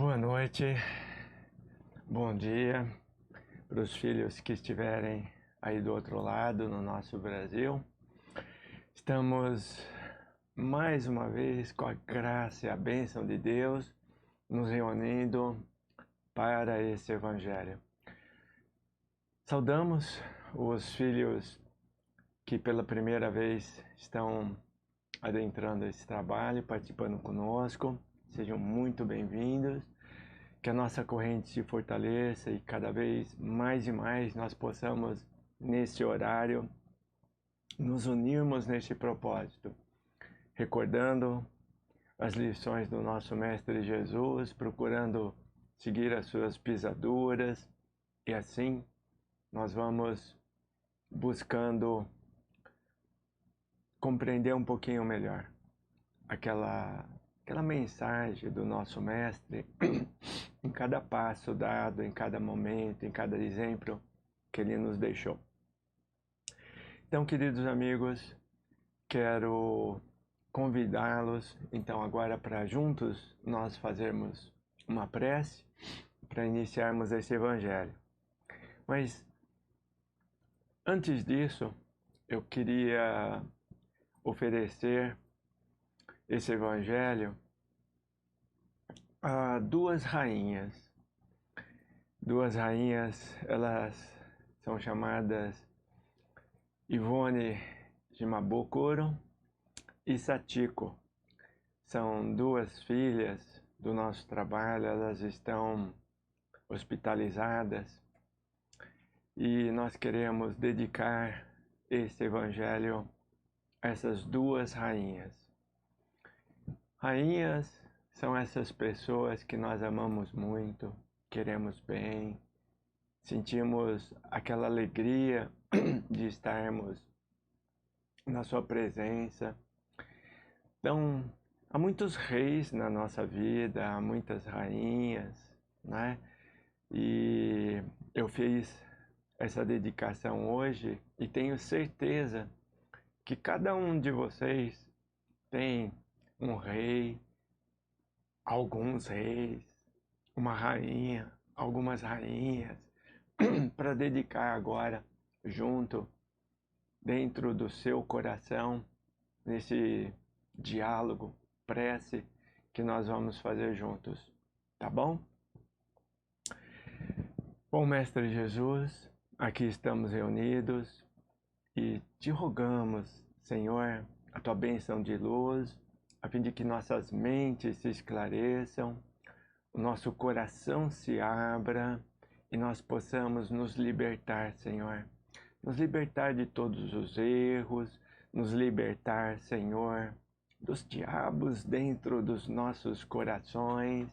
Boa noite, bom dia para os filhos que estiverem aí do outro lado, no nosso Brasil. Estamos mais uma vez, com a graça e a bênção de Deus, nos reunindo para esse Evangelho. Saudamos os filhos que pela primeira vez estão adentrando esse trabalho, participando conosco. Sejam muito bem-vindos, que a nossa corrente se fortaleça e cada vez mais e mais nós possamos, nesse horário, nos unirmos neste propósito, recordando as lições do nosso Mestre Jesus, procurando seguir as suas pisaduras, e assim nós vamos buscando compreender um pouquinho melhor aquela mensagem do nosso Mestre em cada passo dado, em cada momento, em cada exemplo que Ele nos deixou. Então, queridos amigos, quero convidá-los, então, agora para juntos nós fazermos uma prece para iniciarmos esse Evangelho. Mas, antes disso, eu queria oferecer esse Evangelho a duas rainhas. Duas rainhas, elas são chamadas Ivone Shimabukuro e Sachiko. São duas filhas do nosso trabalho, elas estão hospitalizadas e nós queremos dedicar esse Evangelho a essas duas rainhas. Rainhas são essas pessoas que nós amamos muito, queremos bem, sentimos aquela alegria de estarmos na sua presença. Então, há muitos reis na nossa vida, há muitas rainhas, né? E eu fiz essa dedicação hoje e tenho certeza que cada um de vocês tem um rei, alguns reis, uma rainha, algumas rainhas, para dedicar agora junto, dentro do seu coração, nesse diálogo, prece que nós vamos fazer juntos, tá bom? Bom, Mestre Jesus, aqui estamos reunidos e te rogamos, Senhor, a tua bênção de luz, a fim de que nossas mentes se esclareçam, o nosso coração se abra e nós possamos nos libertar, Senhor. Nos libertar de todos os erros, nos libertar, Senhor, dos diabos dentro dos nossos corações.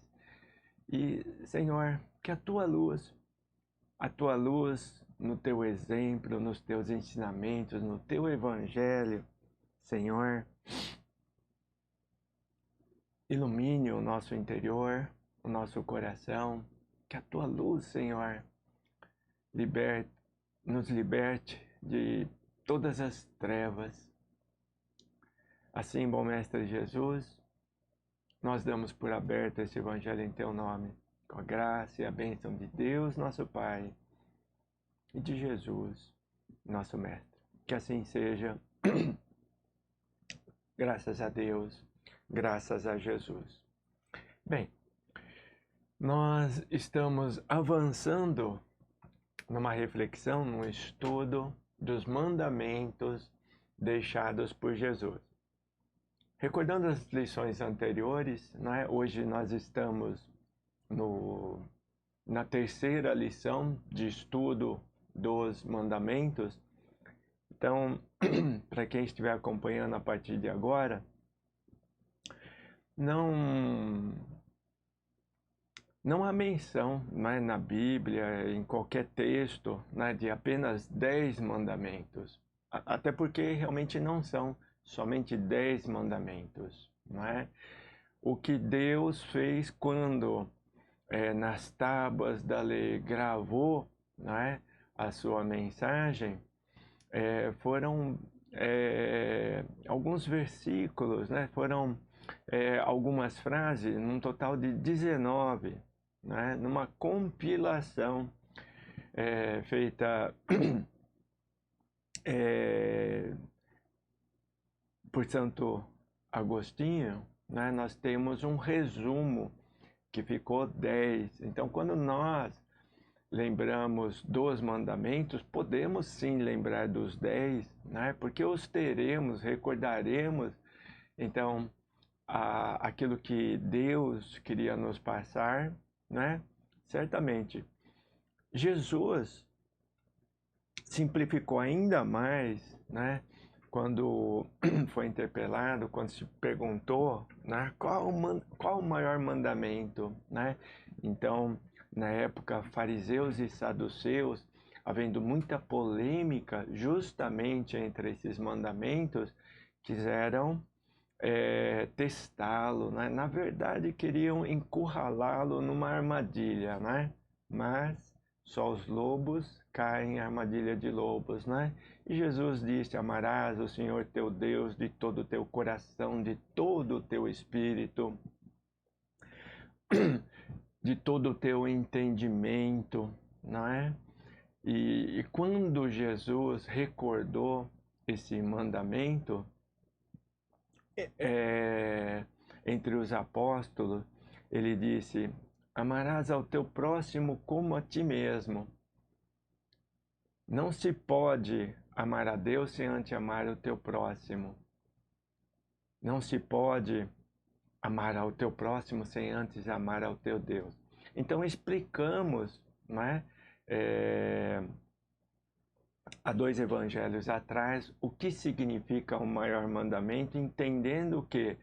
E, Senhor, que a tua luz no teu exemplo, nos teus ensinamentos, no teu Evangelho, Senhor, ilumine o nosso interior, o nosso coração, que a tua luz, Senhor, nos liberte de todas as trevas. Assim, bom Mestre Jesus, nós damos por aberto esse Evangelho em teu nome, com a graça e a bênção de Deus, nosso Pai, e de Jesus, nosso Mestre. Que assim seja, graças a Deus, graças a Jesus. Bem, nós estamos avançando numa reflexão, num estudo dos mandamentos deixados por Jesus. Recordando as lições anteriores, né? Hoje nós estamos na terceira lição de estudo dos mandamentos. Então, para quem estiver acompanhando a partir de agora, não há menção, né, na Bíblia, em qualquer texto, né, de apenas 10 mandamentos. Até porque realmente não são somente 10 mandamentos. Não é? O que Deus fez quando nas tábuas da lei gravou, não é, a sua mensagem, foram alguns versículos, né, foram algumas frases, num total de 19, né, numa compilação feita por Santo Agostinho, né, nós temos um resumo que ficou 10. Então, quando nós lembramos dos mandamentos, podemos sim lembrar dos 10, né, porque os teremos, recordaremos, então, aquilo que Deus queria nos passar, né? Certamente. Jesus simplificou ainda mais, né? Quando foi interpelado, quando se perguntou, né? Qual o maior mandamento, né? Então, na época, fariseus e saduceus, havendo muita polêmica justamente entre esses mandamentos, quiseram testá-lo, né? Na verdade, queriam encurralá-lo numa armadilha, né? Mas só os lobos caem em armadilha de lobos, né? E Jesus disse: amarás o Senhor teu Deus de todo o teu coração, de todo o teu espírito, de todo o teu entendimento, não é? E quando Jesus recordou esse mandamento, entre os apóstolos, ele disse: amarás ao teu próximo como a ti mesmo. Não se pode amar a Deus sem antes amar o teu próximo. Não se pode amar ao teu próximo sem antes amar ao teu Deus. Então explicamos, né, há 2 evangelhos atrás, o que significa o maior mandamento, entendendo que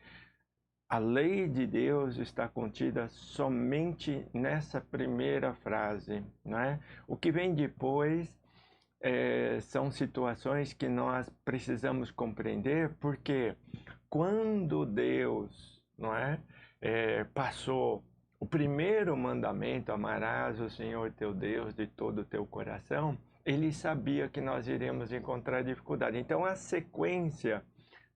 a lei de Deus está contida somente nessa primeira frase, né? O que vem depois são situações que nós precisamos compreender, porque quando Deus, não é, passou o primeiro mandamento, amarás o Senhor teu Deus de todo o teu coração, ele sabia que nós iríamos encontrar dificuldade. Então a sequência,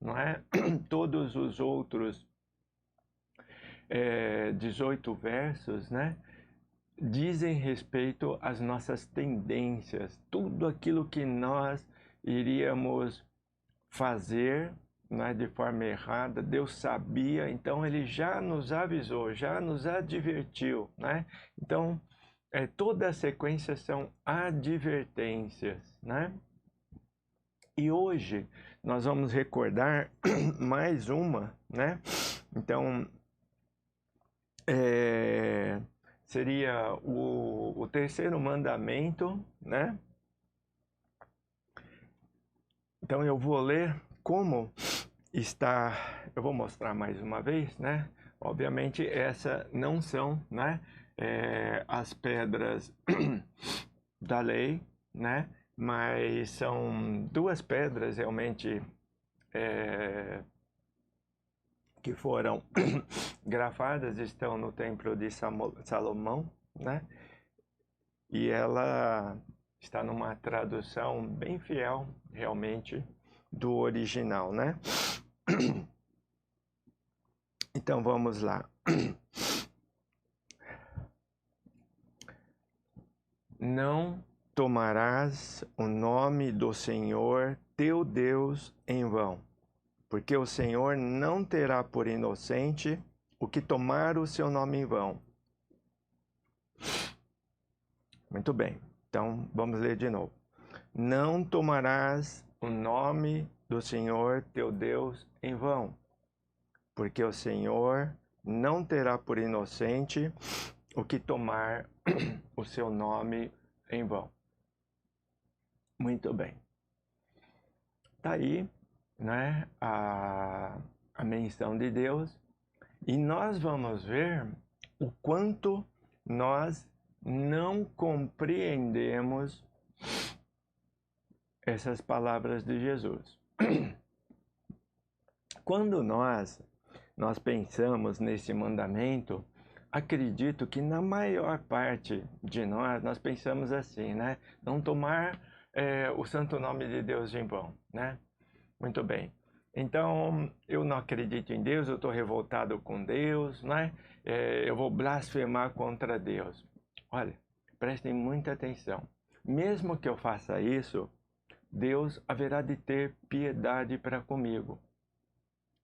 não é, todos os outros 18 versos, né, dizem respeito às nossas tendências, tudo aquilo que nós iríamos fazer, né, de forma errada. Deus sabia, então ele já nos avisou, já nos advertiu, né? Então, toda a sequência são advertências, né? E hoje nós vamos recordar mais uma, né? Então, seria o terceiro mandamento, né? Então eu vou ler como está, eu vou mostrar mais uma vez, né? Obviamente essa não são, né, as pedras da lei, né? Mas são 2 pedras realmente que foram grafadas, estão no templo de Salomão, né? E ela está numa tradução bem fiel, realmente, do original, né? Então vamos lá. Não tomarás o nome do Senhor teu Deus em vão, porque o Senhor não terá por inocente o que tomar o seu nome em vão. Muito bem, então vamos ler de novo. Não tomarás o nome do Senhor teu Deus em vão, porque o Senhor não terá por inocente o que tomar o seu nome em vão. Muito bem. Está aí, né, a menção de Deus, e nós vamos ver o quanto nós não compreendemos essas palavras de Jesus. Quando nós pensamos nesse mandamento, acredito que na maior parte de nós pensamos assim, né? Não tomar o santo nome de Deus em vão, né? Muito bem. Então, eu não acredito em Deus, eu estou revoltado com Deus, né? Eu vou blasfemar contra Deus. Olha, prestem muita atenção. Mesmo que eu faça isso, Deus haverá de ter piedade para comigo.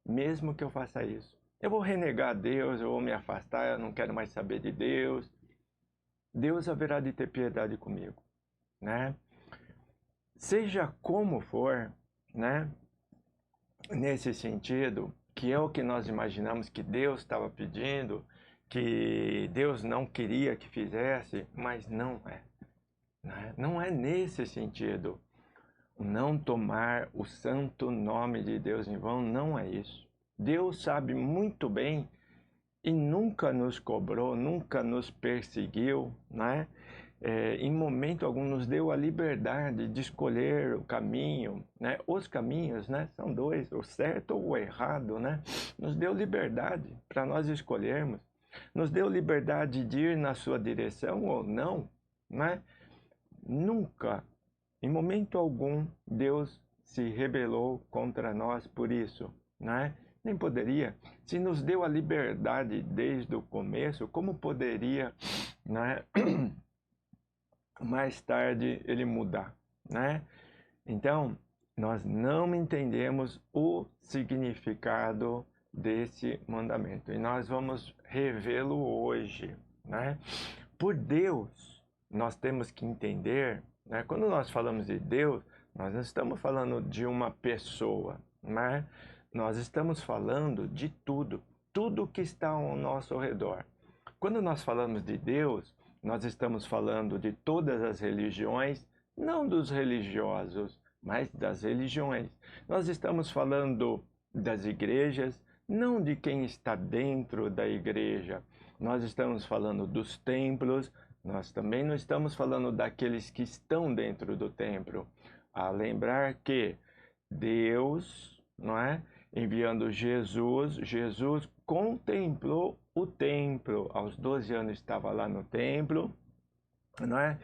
Mesmo que eu faça isso. Eu vou renegar Deus, eu vou me afastar, eu não quero mais saber de Deus. Deus haverá de ter piedade comigo, né? Seja como for, né? Nesse sentido, que é o que nós imaginamos que Deus estava pedindo, que Deus não queria que fizesse, mas não é, né? Não é nesse sentido. Não tomar o santo nome de Deus em vão não é isso. Deus sabe muito bem e nunca nos cobrou, nunca nos perseguiu, né? Em momento algum nos deu a liberdade de escolher o caminho, né? Os caminhos, né? São dois, o certo ou o errado, né? Nos deu liberdade para nós escolhermos, nos deu liberdade de ir na sua direção ou não, né? Nunca, em momento algum, Deus se rebelou contra nós por isso, né? Nem poderia. Se nos deu a liberdade desde o começo, como poderia, né? Mais tarde ele mudar, né? Então, nós não entendemos o significado desse mandamento e nós vamos revê-lo hoje, né? Por Deus, nós temos que entender, né? Quando nós falamos de Deus, nós não estamos falando de uma pessoa, né? Nós estamos falando de tudo, tudo que está ao nosso redor. Quando nós falamos de Deus, nós estamos falando de todas as religiões, não dos religiosos, mas das religiões. Nós estamos falando das igrejas, não de quem está dentro da igreja. Nós estamos falando dos templos, nós também não estamos falando daqueles que estão dentro do templo. A lembrar que Deus, não é? Enviando Jesus, Jesus contemplou o templo. Aos 12 anos estava lá no templo, não é?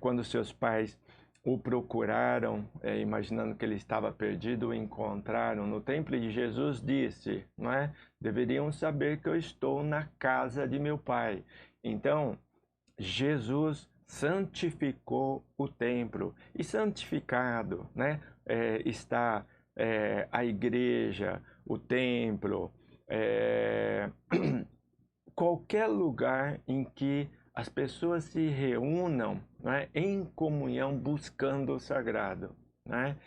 Quando seus pais o procuraram, imaginando que ele estava perdido, o encontraram no templo e Jesus disse, não é? Deveriam saber que eu estou na casa de meu pai. Então, Jesus santificou o templo e santificado, né? Está a igreja, o templo, qualquer lugar em que as pessoas se reúnam, né, em comunhão buscando o sagrado, né?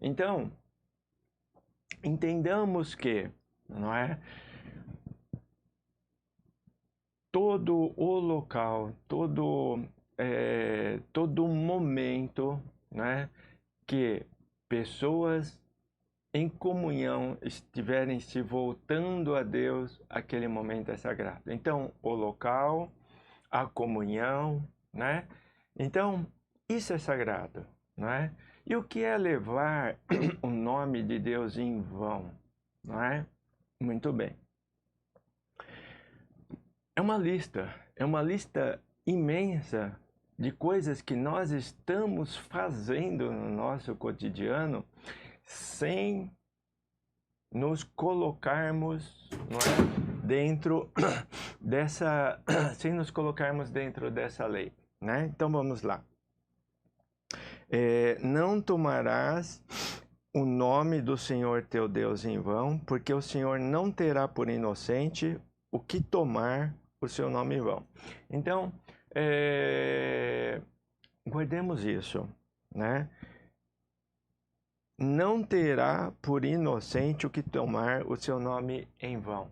Então, entendamos que, não é? Todo o local, todo momento, né, que pessoas em comunhão estiverem se voltando a Deus, aquele momento é sagrado. Então, o local, a comunhão, né? Então, isso é sagrado, não é? E o que é levar o nome de Deus em vão, não é? Muito bem. É uma lista imensa de coisas que nós estamos fazendo no nosso cotidiano sem nos colocarmos, não é, dentro dessa, sem nos colocarmos dentro dessa lei, né? Então vamos lá. Não tomarás o nome do Senhor teu Deus em vão, porque o Senhor não terá por inocente o que tomar o seu nome em vão. Então, guardemos isso, né? Não terá por inocente o que tomar o seu nome em vão,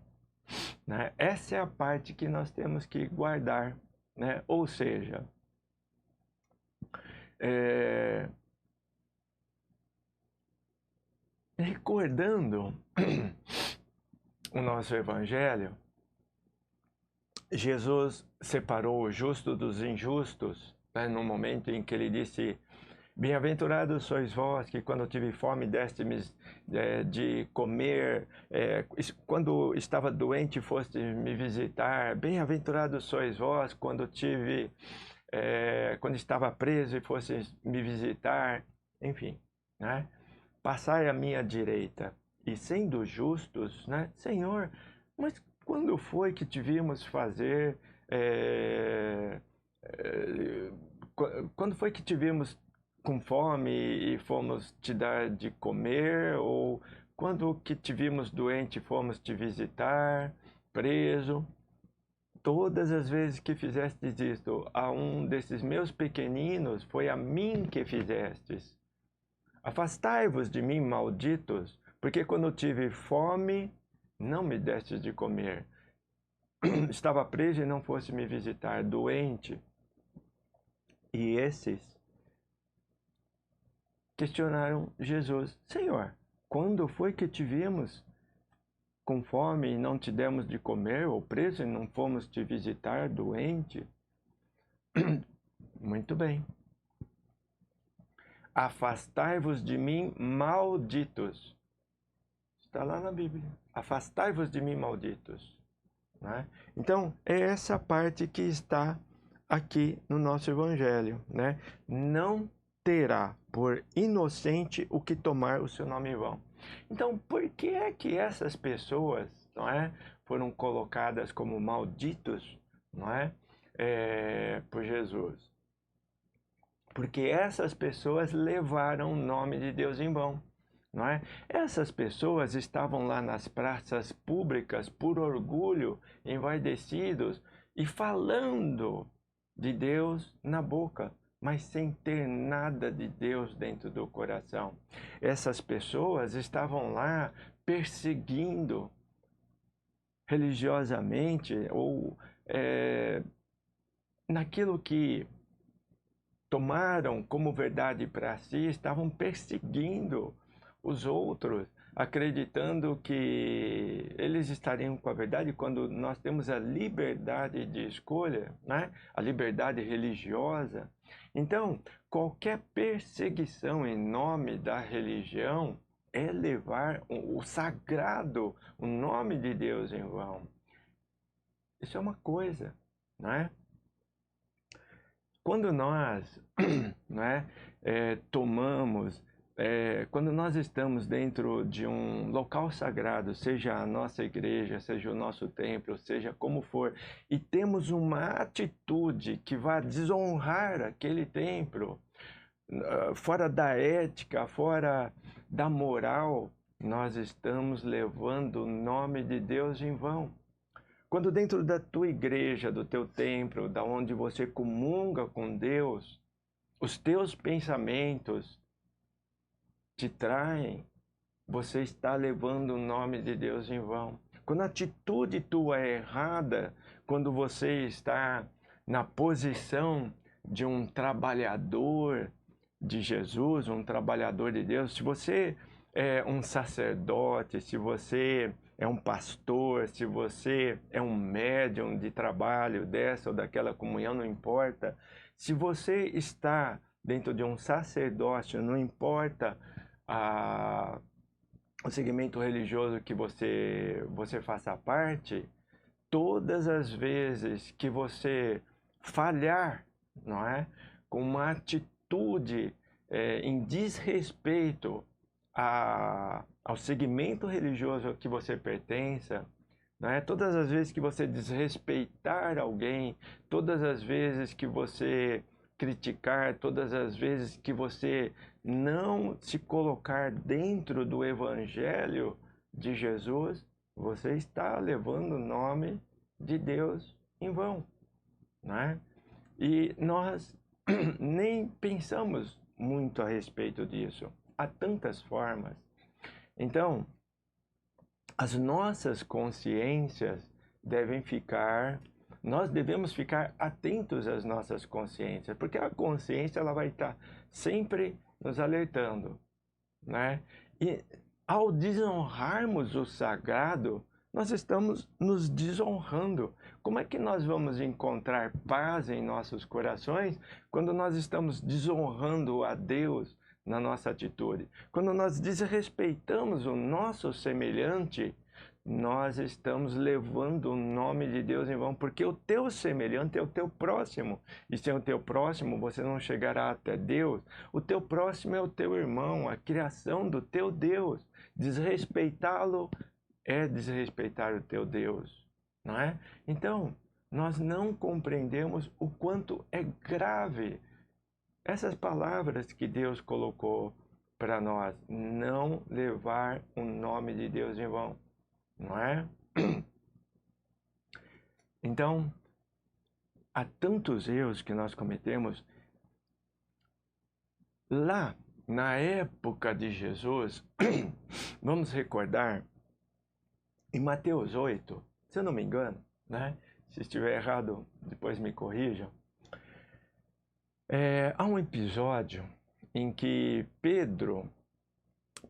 né? Essa é a parte que nós temos que guardar, né? Ou seja, recordando o nosso evangelho, Jesus separou o justo dos injustos, né, no momento em que ele disse: bem-aventurados sois vós, que quando tive fome deste-me de comer, quando estava doente foste me visitar, bem-aventurados sois vós, quando estava preso e foste me visitar, enfim, né? Passai à minha direita. e sendo justos, né? Senhor, mas quando foi que te vimos fazer... quando foi que te vimos com fome e fomos te dar de comer? Ou quando que te vimos doente e fomos te visitar, preso? Todas as vezes que fizestes isto a um desses meus pequeninos, foi a mim que fizestes. Afastai-vos de mim, malditos, porque quando tive fome, não me destes de comer. Estava preso e não fosse me visitar, doente. E esses questionaram Jesus: Senhor, quando foi que te vimos com fome e não te demos de comer, ou preso e não fomos te visitar, doente? Muito bem. Afastai-vos de mim, malditos. Está lá na Bíblia. Afastai-vos de mim, malditos. Né? Então, é essa parte que está aqui no nosso Evangelho. Né? Não terá por inocente o que tomar o seu nome em vão. Então, por que é que essas pessoas, não é, foram colocadas como malditos, não é, por Jesus? Porque essas pessoas levaram o nome de Deus em vão. Não é? Essas pessoas estavam lá nas praças públicas por orgulho, envaidecidos e falando de Deus na boca, mas sem ter nada de Deus dentro do coração. Essas pessoas estavam lá perseguindo religiosamente ou naquilo que tomaram como verdade para si, estavam perseguindo os outros, acreditando que eles estariam com a verdade, quando nós temos a liberdade de escolha, né? A liberdade religiosa. Então, qualquer perseguição em nome da religião é levar o sagrado, o nome de Deus em vão. Isso é uma coisa, não é? Quando nós né, tomamos, quando nós estamos dentro de um local sagrado, seja a nossa igreja, seja o nosso templo, seja como for, e temos uma atitude que vai desonrar aquele templo, fora da ética, fora da moral, nós estamos levando o nome de Deus em vão. Quando dentro da tua igreja, do teu templo, da onde você comunga com Deus, os teus pensamentos te traem, você está levando o nome de Deus em vão. Quando a atitude tua é errada, quando você está na posição de um trabalhador de Jesus, um trabalhador de Deus, se você é um sacerdote, se você é um pastor, se você é um médium de trabalho dessa ou daquela comunhão, não importa. Se você está dentro de um sacerdócio, não importa o segmento religioso que você faça parte, todas as vezes que você falhar, não é, com uma atitude em desrespeito ao segmento religioso a que você pertença, né? Todas as vezes que você desrespeitar alguém, todas as vezes que você criticar, todas as vezes que você não se colocar dentro do Evangelho de Jesus, você está levando o nome de Deus em vão, né? E nós nem pensamos muito a respeito disso. Há tantas formas. Então, as nossas consciências devem ficar, nós devemos ficar atentos às nossas consciências, porque a consciência ela vai estar sempre nos alertando, né? E ao desonrarmos o sagrado, nós estamos nos desonrando. Como é que nós vamos encontrar paz em nossos corações quando nós estamos desonrando a Deus na nossa atitude? Quando nós desrespeitamos o nosso semelhante, nós estamos levando o nome de Deus em vão, porque o teu semelhante é o teu próximo, e sem o teu próximo você não chegará até Deus. O teu próximo é o teu irmão, a criação do teu Deus. Desrespeitá-lo é desrespeitar o teu Deus, não é? Então, nós não compreendemos o quanto é grave essas palavras que Deus colocou para nós, não levar o nome de Deus em vão, não é? Então, há tantos erros que nós cometemos. Lá, na época de Jesus, vamos recordar, em Mateus 8, se eu não me engano, né? Se estiver errado, depois me corrijam. Há um episódio em que Pedro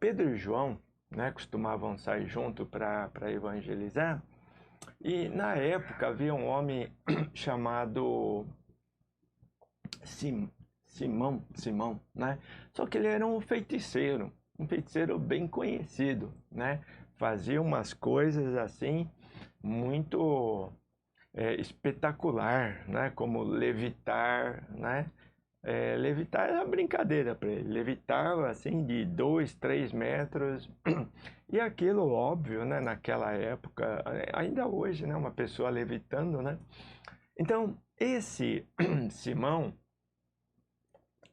e João, né, costumavam sair junto para evangelizar, e na época havia um homem chamado Simão, né? Só que ele era um feiticeiro bem conhecido, né? Fazia umas coisas assim muito espetacular, né? Como levitar, né? Levitar era brincadeira para ele, levitava assim de 2, 3 metros, e aquilo óbvio, né, naquela época, ainda hoje, né, uma pessoa levitando, né? Então, esse Simão,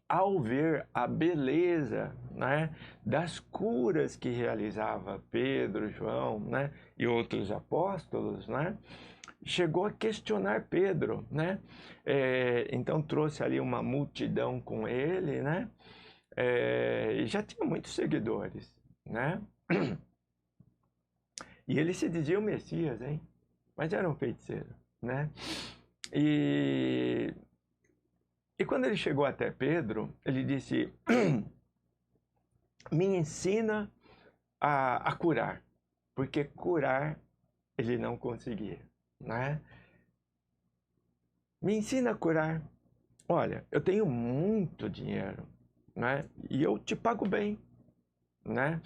ao ver a beleza, né, das curas que realizava Pedro, João, né, e outros apóstolos, né, chegou a questionar Pedro, né? Então trouxe ali uma multidão com ele, né? E já tinha muitos seguidores, né? E ele se dizia o Messias, hein? Mas era um feiticeiro, né? E quando ele chegou até Pedro, ele disse: me ensina a curar, porque curar ele não conseguia, né? Me ensina a curar. Olha, eu tenho muito dinheiro, né? E eu te pago bem, né?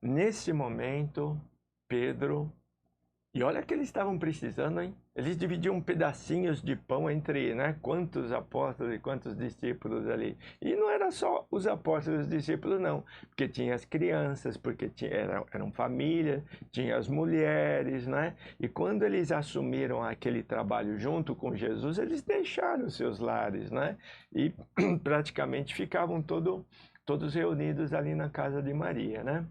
Nesse momento, Pedro, e olha que eles estavam precisando, hein? Eles dividiam pedacinhos de pão entre, né, quantos apóstolos e quantos discípulos ali. E não era só os apóstolos e os discípulos, não. Porque tinha as crianças, porque eram famílias, tinha as mulheres, né? E quando eles assumiram aquele trabalho junto com Jesus, eles deixaram seus lares, né? E praticamente ficavam todos reunidos ali na casa de Maria, né?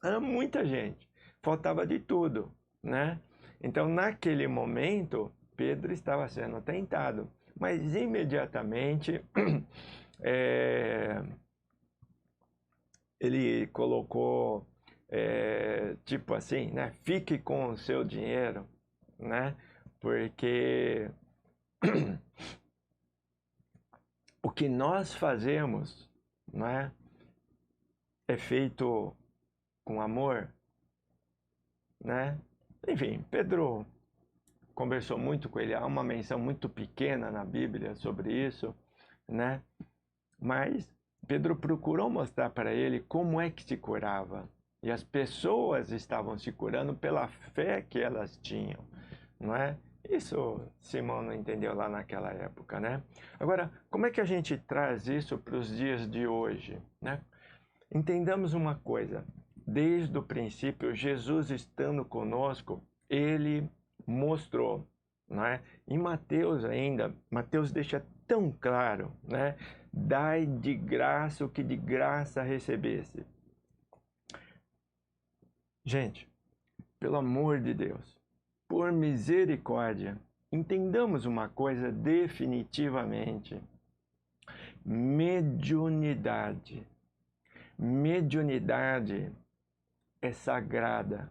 Era muita gente, faltava de tudo, né? Então, naquele momento, Pedro estava sendo tentado, mas imediatamente ele colocou, tipo assim, né? Fique com o seu dinheiro, né? Porque o que nós fazemos, né, é feito com amor, né? Enfim, Pedro conversou muito com ele, há uma menção muito pequena na Bíblia sobre isso, né? Mas Pedro procurou mostrar para ele como é que se curava. E as pessoas estavam se curando pela fé que elas tinham, não é? Isso Simão não entendeu lá naquela época, né? Agora, como é que a gente traz isso para os dias de hoje, né? Entendamos uma coisa, desde o princípio, Jesus estando conosco, ele mostrou, né? Em Mateus ainda, Mateus deixa tão claro, né? Dai de graça o que de graça recebesse. Gente, pelo amor de Deus, por misericórdia, entendamos uma coisa definitivamente: mediunidade. Mediunidade é sagrada.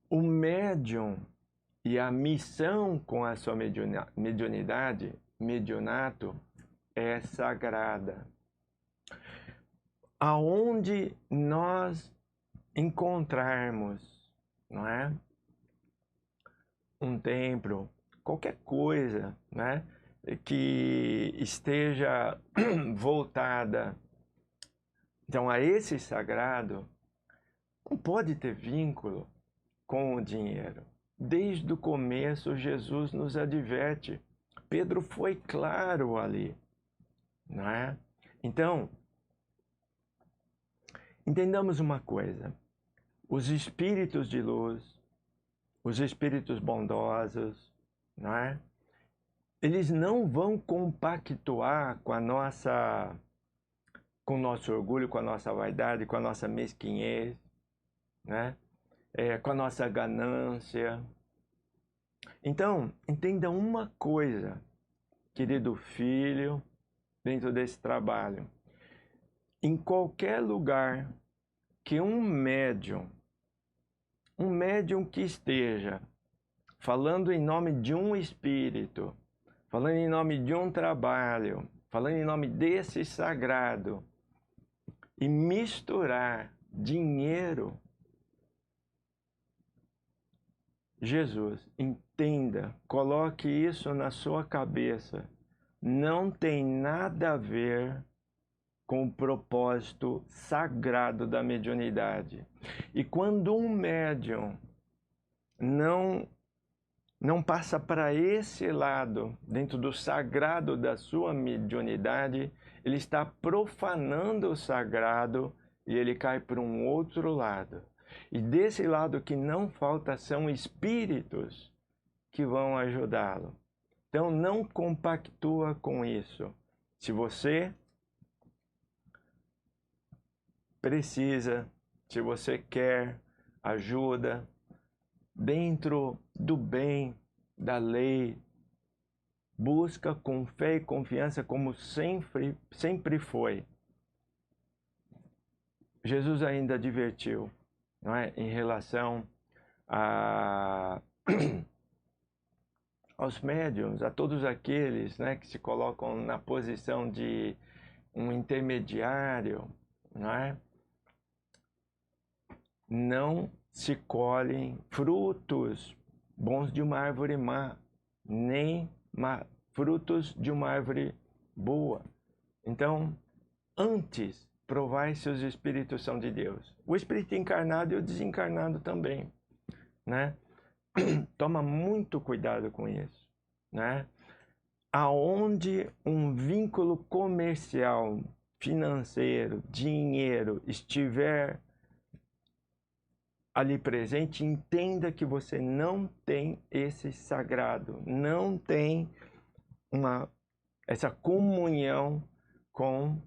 O médium e a missão com a sua mediunidade, mediunato, é sagrada. Aonde nós encontrarmos, não é? Um templo, qualquer coisa, né, que esteja voltada então a esse sagrado, não pode ter vínculo com o dinheiro. Desde o começo, Jesus nos adverte. Pedro foi claro ali, não é? Então, entendamos uma coisa. Os espíritos de luz, os espíritos bondosos, não é? Eles não vão compactuar com com o nosso orgulho, com a nossa vaidade, com a nossa mesquinhez, né? Com a nossa ganância. Então, entenda uma coisa, querido filho, dentro desse trabalho. Em qualquer lugar que um médium que esteja falando em nome de um espírito, falando em nome de um trabalho, falando em nome desse sagrado, e misturar dinheiro, Jesus, entenda, coloque isso na sua cabeça, não tem nada a ver com o propósito sagrado da mediunidade. E quando um médium não passa para esse lado, dentro do sagrado da sua mediunidade, ele está profanando o sagrado e ele cai para um outro lado. E desse lado que não falta são espíritos que vão ajudá-lo. Então não compactua com isso. Se você precisa, se você quer ajuda dentro do bem, da lei, busca com fé e confiança como sempre foi. Jesus ainda advertiu, não é, em relação aos médiuns, a todos aqueles, né, que se colocam na posição de um intermediário, não é? Não se colhem frutos bons de uma árvore má, nem frutos de uma árvore boa. Então, antes, provai se os espíritos são de Deus. O espírito encarnado e o desencarnado também, né? Toma muito cuidado com isso, né? Aonde um vínculo comercial, financeiro, dinheiro estiver ali presente, entenda que você não tem esse sagrado, não tem essa comunhão com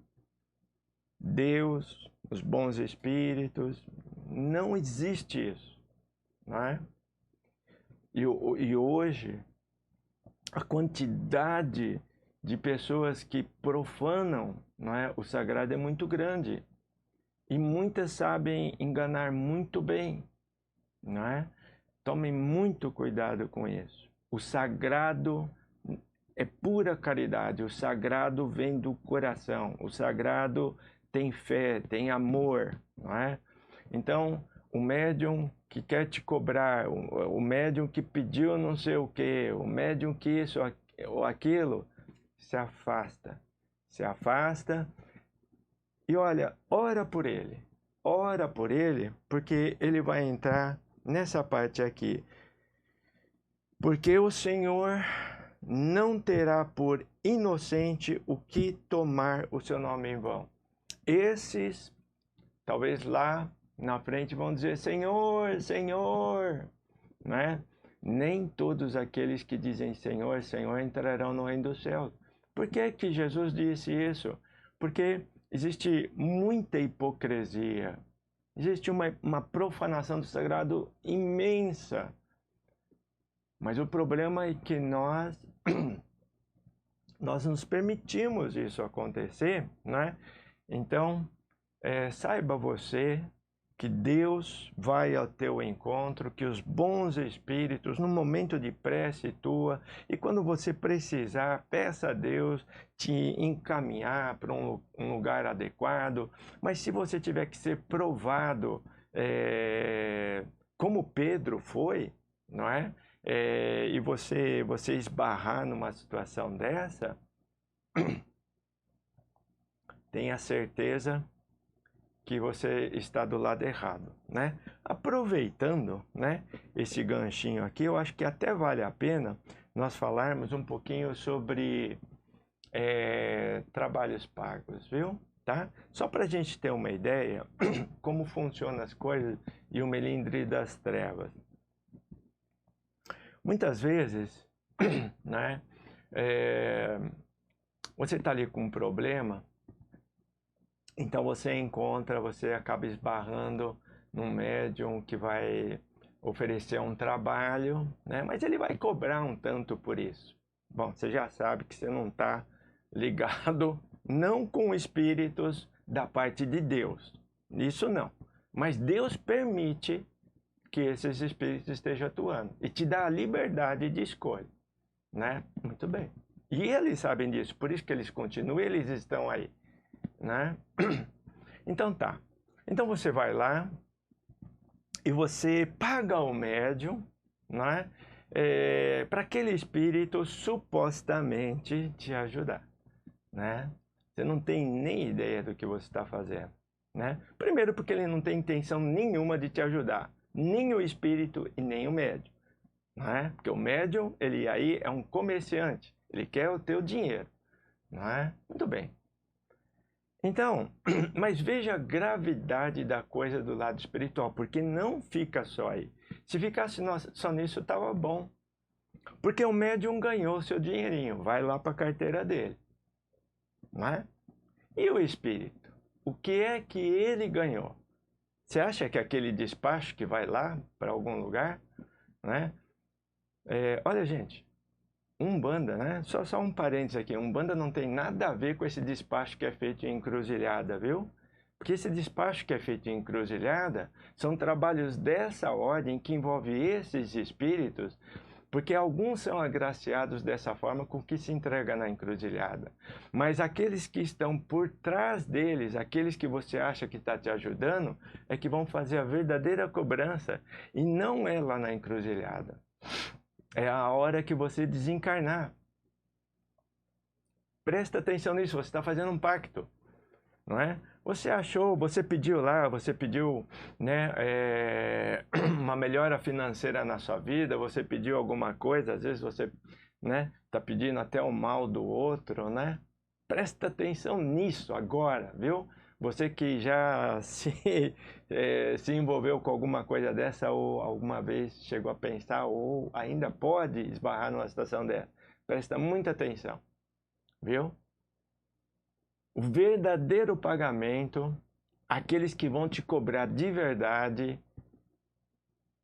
Deus, os bons espíritos. Não existe isso, não é? E hoje, a quantidade de pessoas que profanam, não é, o sagrado é muito grande. E muitas sabem enganar muito bem, não é? Tomem muito cuidado com isso. O sagrado é pura caridade, o sagrado vem do coração, o sagrado tem fé, tem amor, não é? Então, o médium que quer te cobrar, o médium que pediu não sei o quê, o médium que isso ou aquilo, se afasta. Se afasta e olha, ora por ele, porque ele vai entrar nessa parte aqui. Porque o Senhor não terá por inocente o que tomar o seu nome em vão. Esses, talvez lá na frente vão dizer, Senhor, Senhor, né? Nem todos aqueles que dizem Senhor, Senhor entrarão no reino dos céus. Por que que Jesus disse isso? Porque existe muita hipocrisia, existe uma profanação do sagrado imensa. Mas o problema é que nós nos permitimos isso acontecer, né? Então, saiba você que Deus vai ao teu encontro, que os bons espíritos, no momento de prece tua, e quando você precisar, peça a Deus te encaminhar para um lugar adequado. Mas se você tiver que ser provado, como Pedro foi, não é? E você esbarrar numa situação dessa, tenha certeza que você está do lado errado, né? Aproveitando, né, esse ganchinho aqui, eu acho que até vale a pena nós falarmos um pouquinho sobre trabalhos pagos, viu? Tá? Só para a gente ter uma ideia como funcionam as coisas e o melindre das trevas. Muitas vezes, né, você está ali com um problema, então você acaba esbarrando num médium que vai oferecer um trabalho, né, mas ele vai cobrar um tanto por isso. Bom, você já sabe que você não está ligado, não com espíritos da parte de Deus, isso não. Mas Deus permite que esses espíritos estejam atuando e te dá a liberdade de escolha, né? Muito bem. E eles sabem disso, por isso que eles continuam, eles estão aí, né? Então tá. Então você vai lá e você paga o médium, né? Para aquele espírito supostamente te ajudar, né? Você não tem nem ideia do que você está fazendo, né? Primeiro porque ele não tem intenção nenhuma de te ajudar, nem o espírito e nem o médium, né? Porque o médium, ele aí é um comerciante, ele quer o teu dinheiro, né? Muito bem. Então, mas veja a gravidade da coisa do lado espiritual, porque não fica só aí. Se ficasse só nisso, estava bom. Porque o médium ganhou seu dinheirinho, vai lá para a carteira dele, né? E o espírito? O que é que ele ganhou? Você acha que aquele despacho que vai lá para algum lugar, né? Olha, gente, Umbanda, né? Só um parênteses aqui, Umbanda não tem nada a ver com esse despacho que é feito em encruzilhada, viu? Porque esse despacho que é feito em encruzilhada são trabalhos dessa ordem que envolve esses espíritos, porque alguns são agraciados dessa forma com que se entrega na encruzilhada. Mas aqueles que estão por trás deles, aqueles que você acha que está te ajudando, é que vão fazer a verdadeira cobrança e não é lá na encruzilhada. É a hora que você desencarnar. Presta atenção nisso, você está fazendo um pacto, não é? Você achou, você pediu lá, você pediu, né, uma melhora financeira na sua vida, você pediu alguma coisa, às vezes você, né, está pedindo até o mal do outro, né? Presta atenção nisso agora, viu? Você que já se envolveu com alguma coisa dessa ou alguma vez chegou a pensar ou ainda pode esbarrar numa situação dessa, presta muita atenção, viu? O verdadeiro pagamento, aqueles que vão te cobrar de verdade,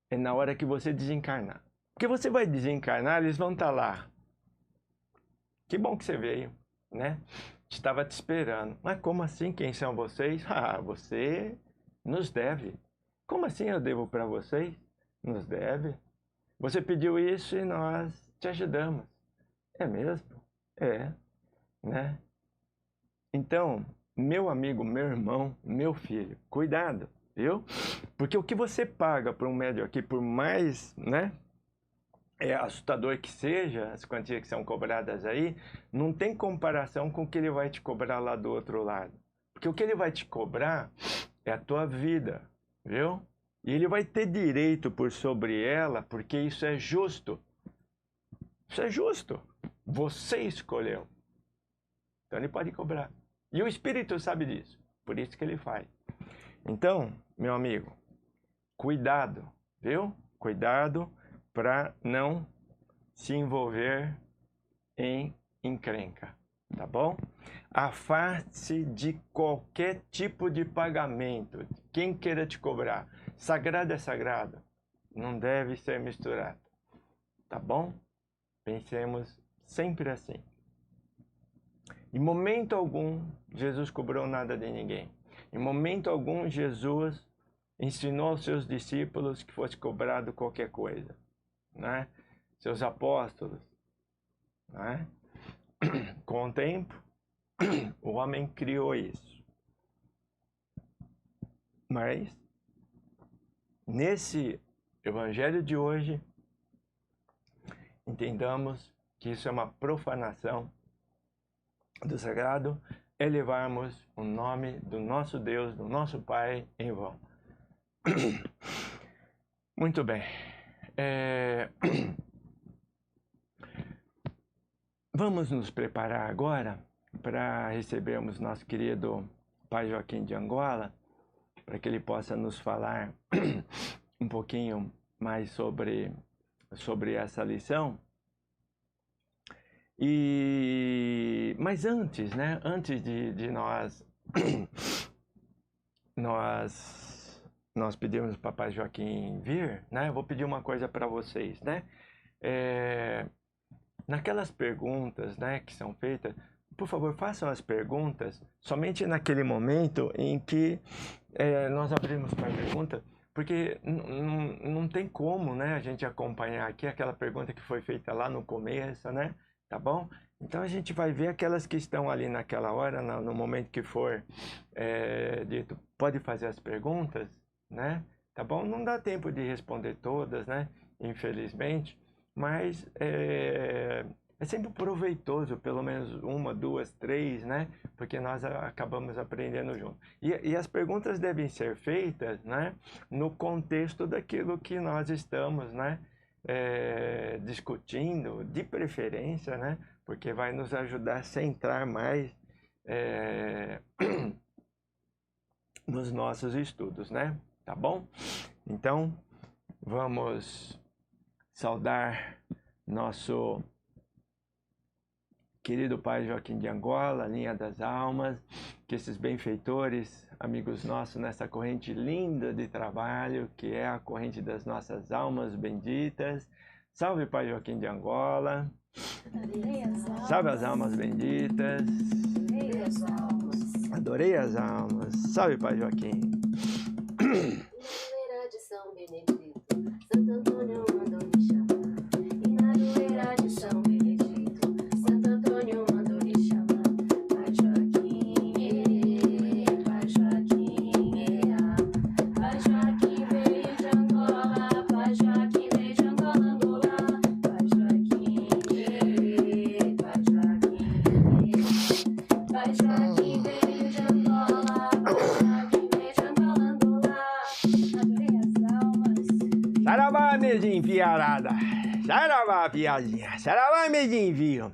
é na hora que você desencarnar. Porque você vai desencarnar, eles vão estar lá. Que bom que você veio, né? Estava te esperando. Mas como assim? Quem são vocês? Ah, você nos deve. Como assim eu devo para vocês? Nos deve. Você pediu isso e nós te ajudamos. É mesmo? É, né? Então, meu amigo, meu irmão, meu filho, cuidado, viu? Porque o que você paga para um médium aqui, por mais, né, assustador que seja, as quantias que são cobradas aí, não tem comparação com o que ele vai te cobrar lá do outro lado. Porque o que ele vai te cobrar é a tua vida, viu? E ele vai ter direito por sobre ela, porque isso é justo. Isso é justo. Você escolheu. Então ele pode cobrar. E o espírito sabe disso, por isso que ele faz. Então, meu amigo, cuidado, viu? Cuidado para não se envolver em encrenca, tá bom? Afaste-se de qualquer tipo de pagamento, quem queira te cobrar. Sagrado é sagrado, não deve ser misturado, tá bom? Pensemos sempre assim. Em momento algum, Jesus cobrou nada de ninguém. Em momento algum, Jesus ensinou aos seus discípulos que fosse cobrado qualquer coisa, né? Seus apóstolos, né? Com o tempo, o homem criou isso. Mas, nesse evangelho de hoje, entendamos que isso é uma profanação do sagrado, elevarmos o nome do nosso Deus, do nosso Pai em vão. Muito bem. Vamos nos preparar agora para recebermos nosso querido Pai Joaquim de Angola, para que ele possa nos falar um pouquinho mais sobre essa lição. Mas antes, né? Antes de nós pedirmos para o Pai Joaquim vir, né? Eu vou pedir uma coisa para vocês, né? Naquelas perguntas, né, que são feitas, por favor, façam as perguntas somente naquele momento em que nós abrimos para a pergunta, porque não tem como, né, a gente acompanhar aqui aquela pergunta que foi feita lá no começo, né? Tá bom? Então a gente vai ver aquelas que estão ali naquela hora, no momento que for dito, pode fazer as perguntas, né? Tá bom? Não dá tempo de responder todas, né? Infelizmente, mas é sempre proveitoso, pelo menos uma, duas, três, né? Porque nós acabamos aprendendo junto. E as perguntas devem ser feitas, né, no contexto daquilo que nós estamos, né, discutindo, de preferência, né? Porque vai nos ajudar a centrar mais nos nossos estudos, né? Tá bom? Então, vamos saudar nosso querido Pai Joaquim de Angola, linha das almas, que esses benfeitores, amigos nossos, nessa corrente linda de trabalho, que é a corrente das nossas almas benditas. Salve, Pai Joaquim de Angola. Salve as almas benditas. Adorei as almas. Salve, Pai Joaquim. De São Benedito, Santo Antônio mandou me chamar. E na doeira de São Benedito, Santo Antônio mandou me chamar. Pai Joaquim, Pai Joaquim, Pai Joaquim veio de Angola, Pai Joaquim veio de Angola, Angola. Pai Joaquim, Pai Joaquim, Pai Joaquim veio de Angola, Pai Joaquim veio de Angola, Angola. Adorei as almas. Saravá, medinho, fiarada. Saravá, fiazinha. Saravá, medinho, viu.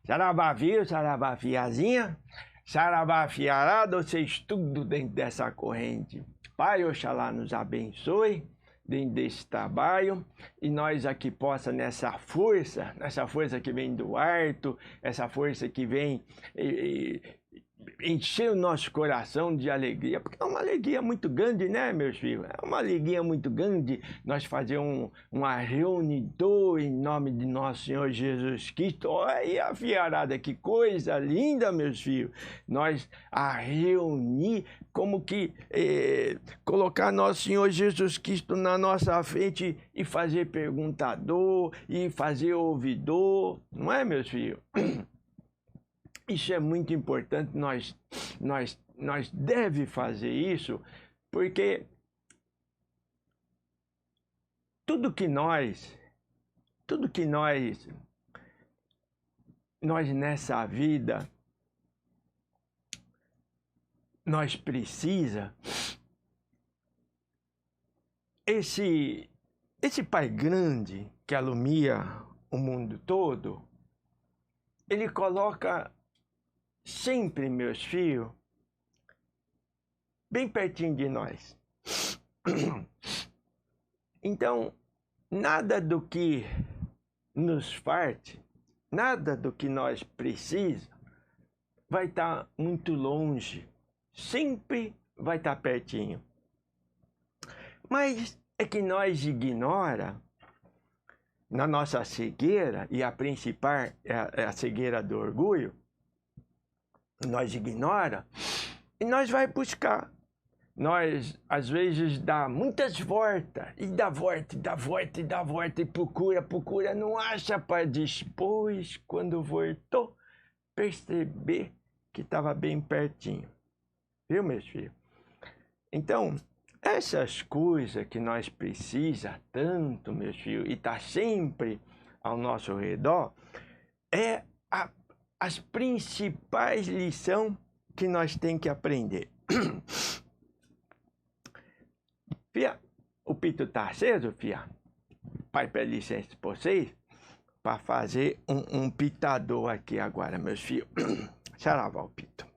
Saravá, viu, saravá, fiazinha. Saravá, fiarada, vocês tudo dentro dessa corrente. Pai, Oxalá nos abençoe dentro desse trabalho. E nós aqui possa, nessa força que vem do alto, essa força que vem encher o nosso coração de alegria, porque é uma alegria muito grande, né, meus filhos? É uma alegria muito grande nós fazer uma reunião em nome de nosso Senhor Jesus Cristo. Olha aí a fiarada, que coisa linda, meus filhos. Nós a reunir, como que colocar nosso Senhor Jesus Cristo na nossa frente e fazer perguntador e fazer ouvidor, não é, meus filhos? Isso é muito importante, nós devemos fazer isso, porque tudo que nós nessa vida, nós precisa, esse Pai grande que alumia o mundo todo, ele coloca sempre, meus filhos, bem pertinho de nós. Então, nada do que nos parte, nada do que nós precisamos, vai estar muito longe. Sempre vai estar pertinho. Mas é que nós ignora, na nossa cegueira, e a principal é a cegueira do orgulho, nós ignora e nós vai buscar. Nós, às vezes, dá muitas voltas, e dá volta, e dá volta, e dá volta, e procura, não acha, para depois, quando voltou, perceber que estava bem pertinho. Viu, meus filhos? Então, essas coisas que nós precisamos tanto, meus filhos, e está sempre ao nosso redor, é as principais lições que nós tem que aprender. Fia, o pito tá aceso, fia? Pai pede licença pra vocês para fazer um pitador aqui agora, meus filhos. Deixa eu lavar o pito.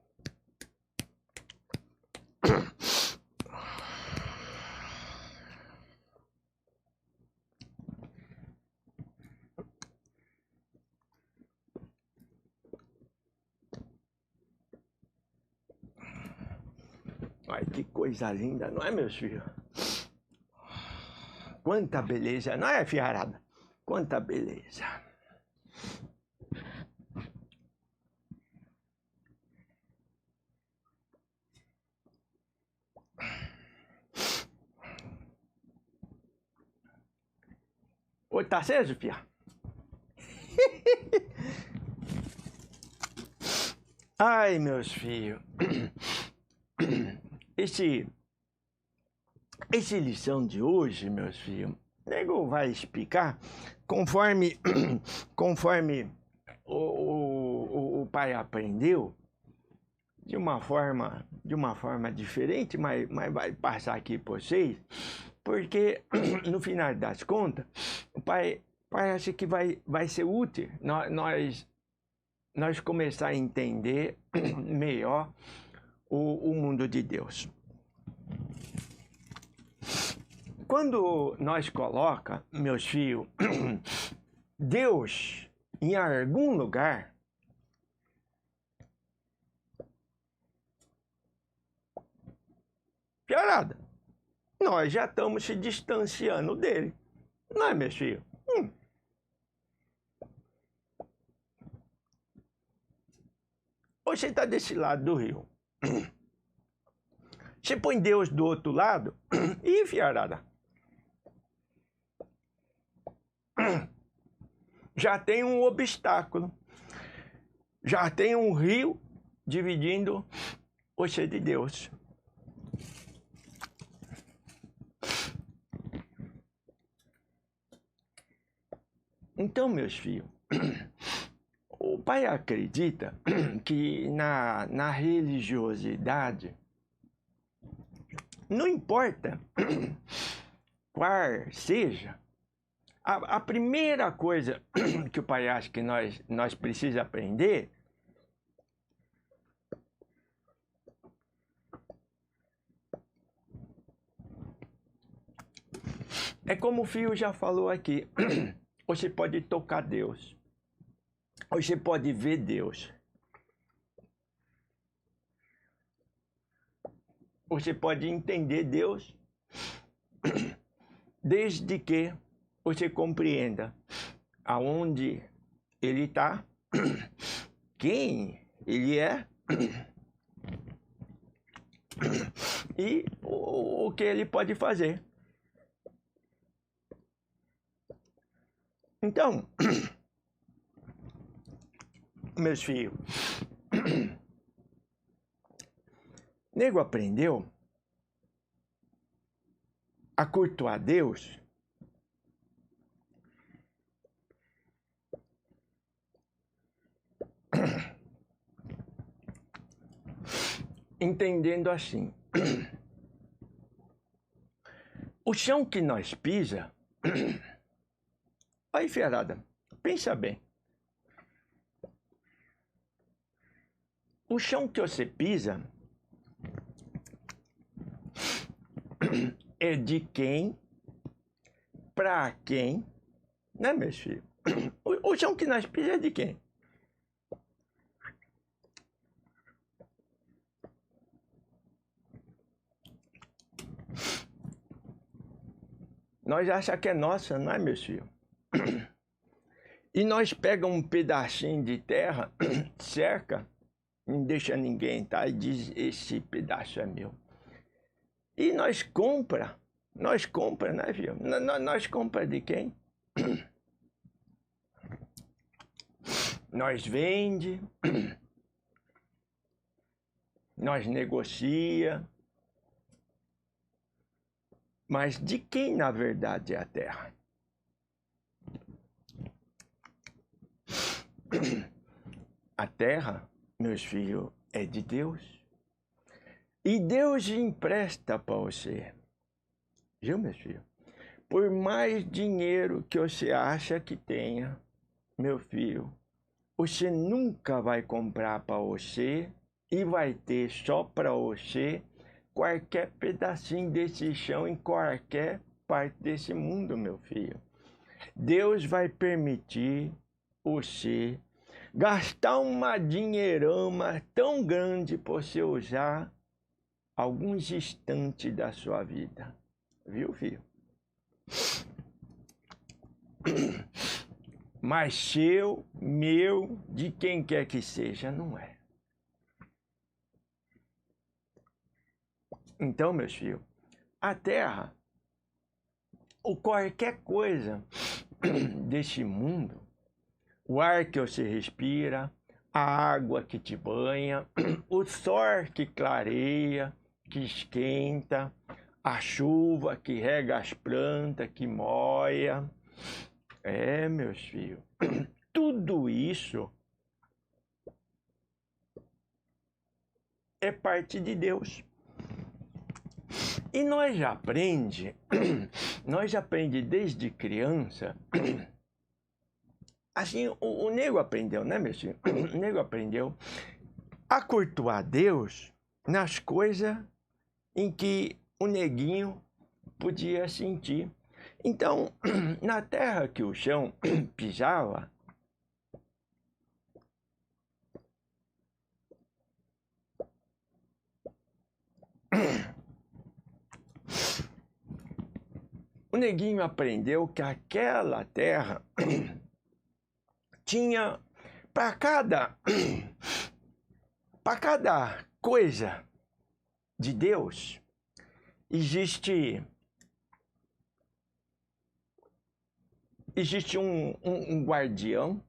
Olha que coisa linda, não é, meus filhos? Quanta beleza, não é, fiarada? Quanta beleza. Oi, tá aceso, fia? Ai, meus filhos. Esse lição de hoje, meus filhos, o nego vai explicar conforme o pai aprendeu, de uma forma diferente, mas vai passar aqui para vocês, porque no final das contas, o pai acha que vai ser útil nós começar a entender melhor o mundo de Deus. Quando nós coloca, meus filhos, Deus em algum lugar, piorada, nós já estamos se distanciando dele. Não é, meus filhos? Você está desse lado do rio. Você põe Deus do outro lado e, fiarada, já tem um obstáculo, já tem um rio dividindo você de Deus. Então, meus filhos, o pai acredita que na religiosidade, não importa qual seja, a primeira coisa que o pai acha que nós precisamos aprender é como o Fio já falou aqui. Você pode tocar Deus. Você pode ver Deus. Você pode entender Deus desde que você compreenda aonde Ele está, quem Ele é e o que Ele pode fazer. Então, meus filhos, nego aprendeu a cultuar Deus entendendo assim: o chão que nós pisa, aí, fiarada, pensa bem. O chão que você pisa é de quem, pra quem, né, meus filhos? O chão que nós pisa é de quem? Nós achamos que é nossa, não é, meus filhos? E nós pegamos um pedacinho de terra, cerca, não deixa ninguém entrar e diz: esse pedaço é meu. E nós compra, né, filho? Nós compra de quem? Nós vende, nós negocia, mas de quem na verdade é a terra? A terra, meus filhos, é de Deus. E Deus empresta para você. Viu, meu filho? Por mais dinheiro que você acha que tenha, meu filho, você nunca vai comprar para você e vai ter só para você qualquer pedacinho desse chão em qualquer parte desse mundo, meu filho. Deus vai permitir você gastar uma dinheirama tão grande para você usar alguns instantes da sua vida. Viu, filho? Mas seu, meu, de quem quer que seja, não é. Então, meus filhos, a terra, ou qualquer coisa deste mundo, o ar que você respira, a água que te banha, o sol que clareia, que esquenta, a chuva que rega as plantas, que molha. Meus filhos, tudo isso é parte de Deus. E nós já aprende desde criança. Assim, o nego aprendeu, né, meu filho? O nego aprendeu a cultuar Deus nas coisas em que o neguinho podia sentir. Então, na terra que o chão pisava, o neguinho aprendeu que aquela terra tinha para cada coisa de Deus existe um guardião,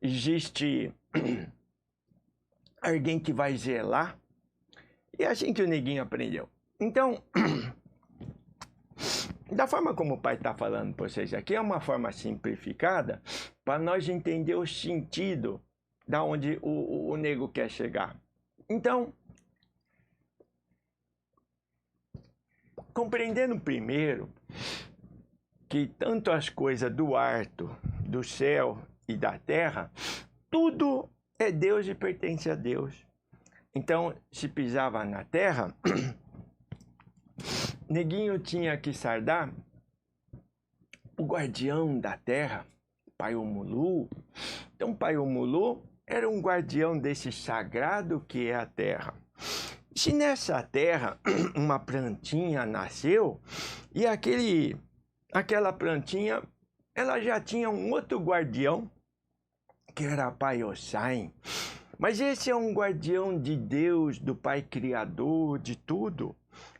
existe alguém que vai zelar. E é assim que o neguinho aprendeu. Então, da forma como o pai está falando para vocês aqui, é uma forma simplificada para nós entender o sentido da onde o nego quer chegar. Então, compreendendo primeiro que tanto as coisas do alto, do céu e da terra, tudo é Deus e pertence a Deus. Então, se pisava na terra, neguinho tinha que sardar o guardião da terra, Paiô-Mulu. Então, Paiô-Mulu era um guardião desse sagrado que é a terra. Se nessa terra uma plantinha nasceu e aquela plantinha, ela já tinha um outro guardião, que era Paiô-Sain. Mas esse é um guardião de Deus, do Pai Criador, de tudo.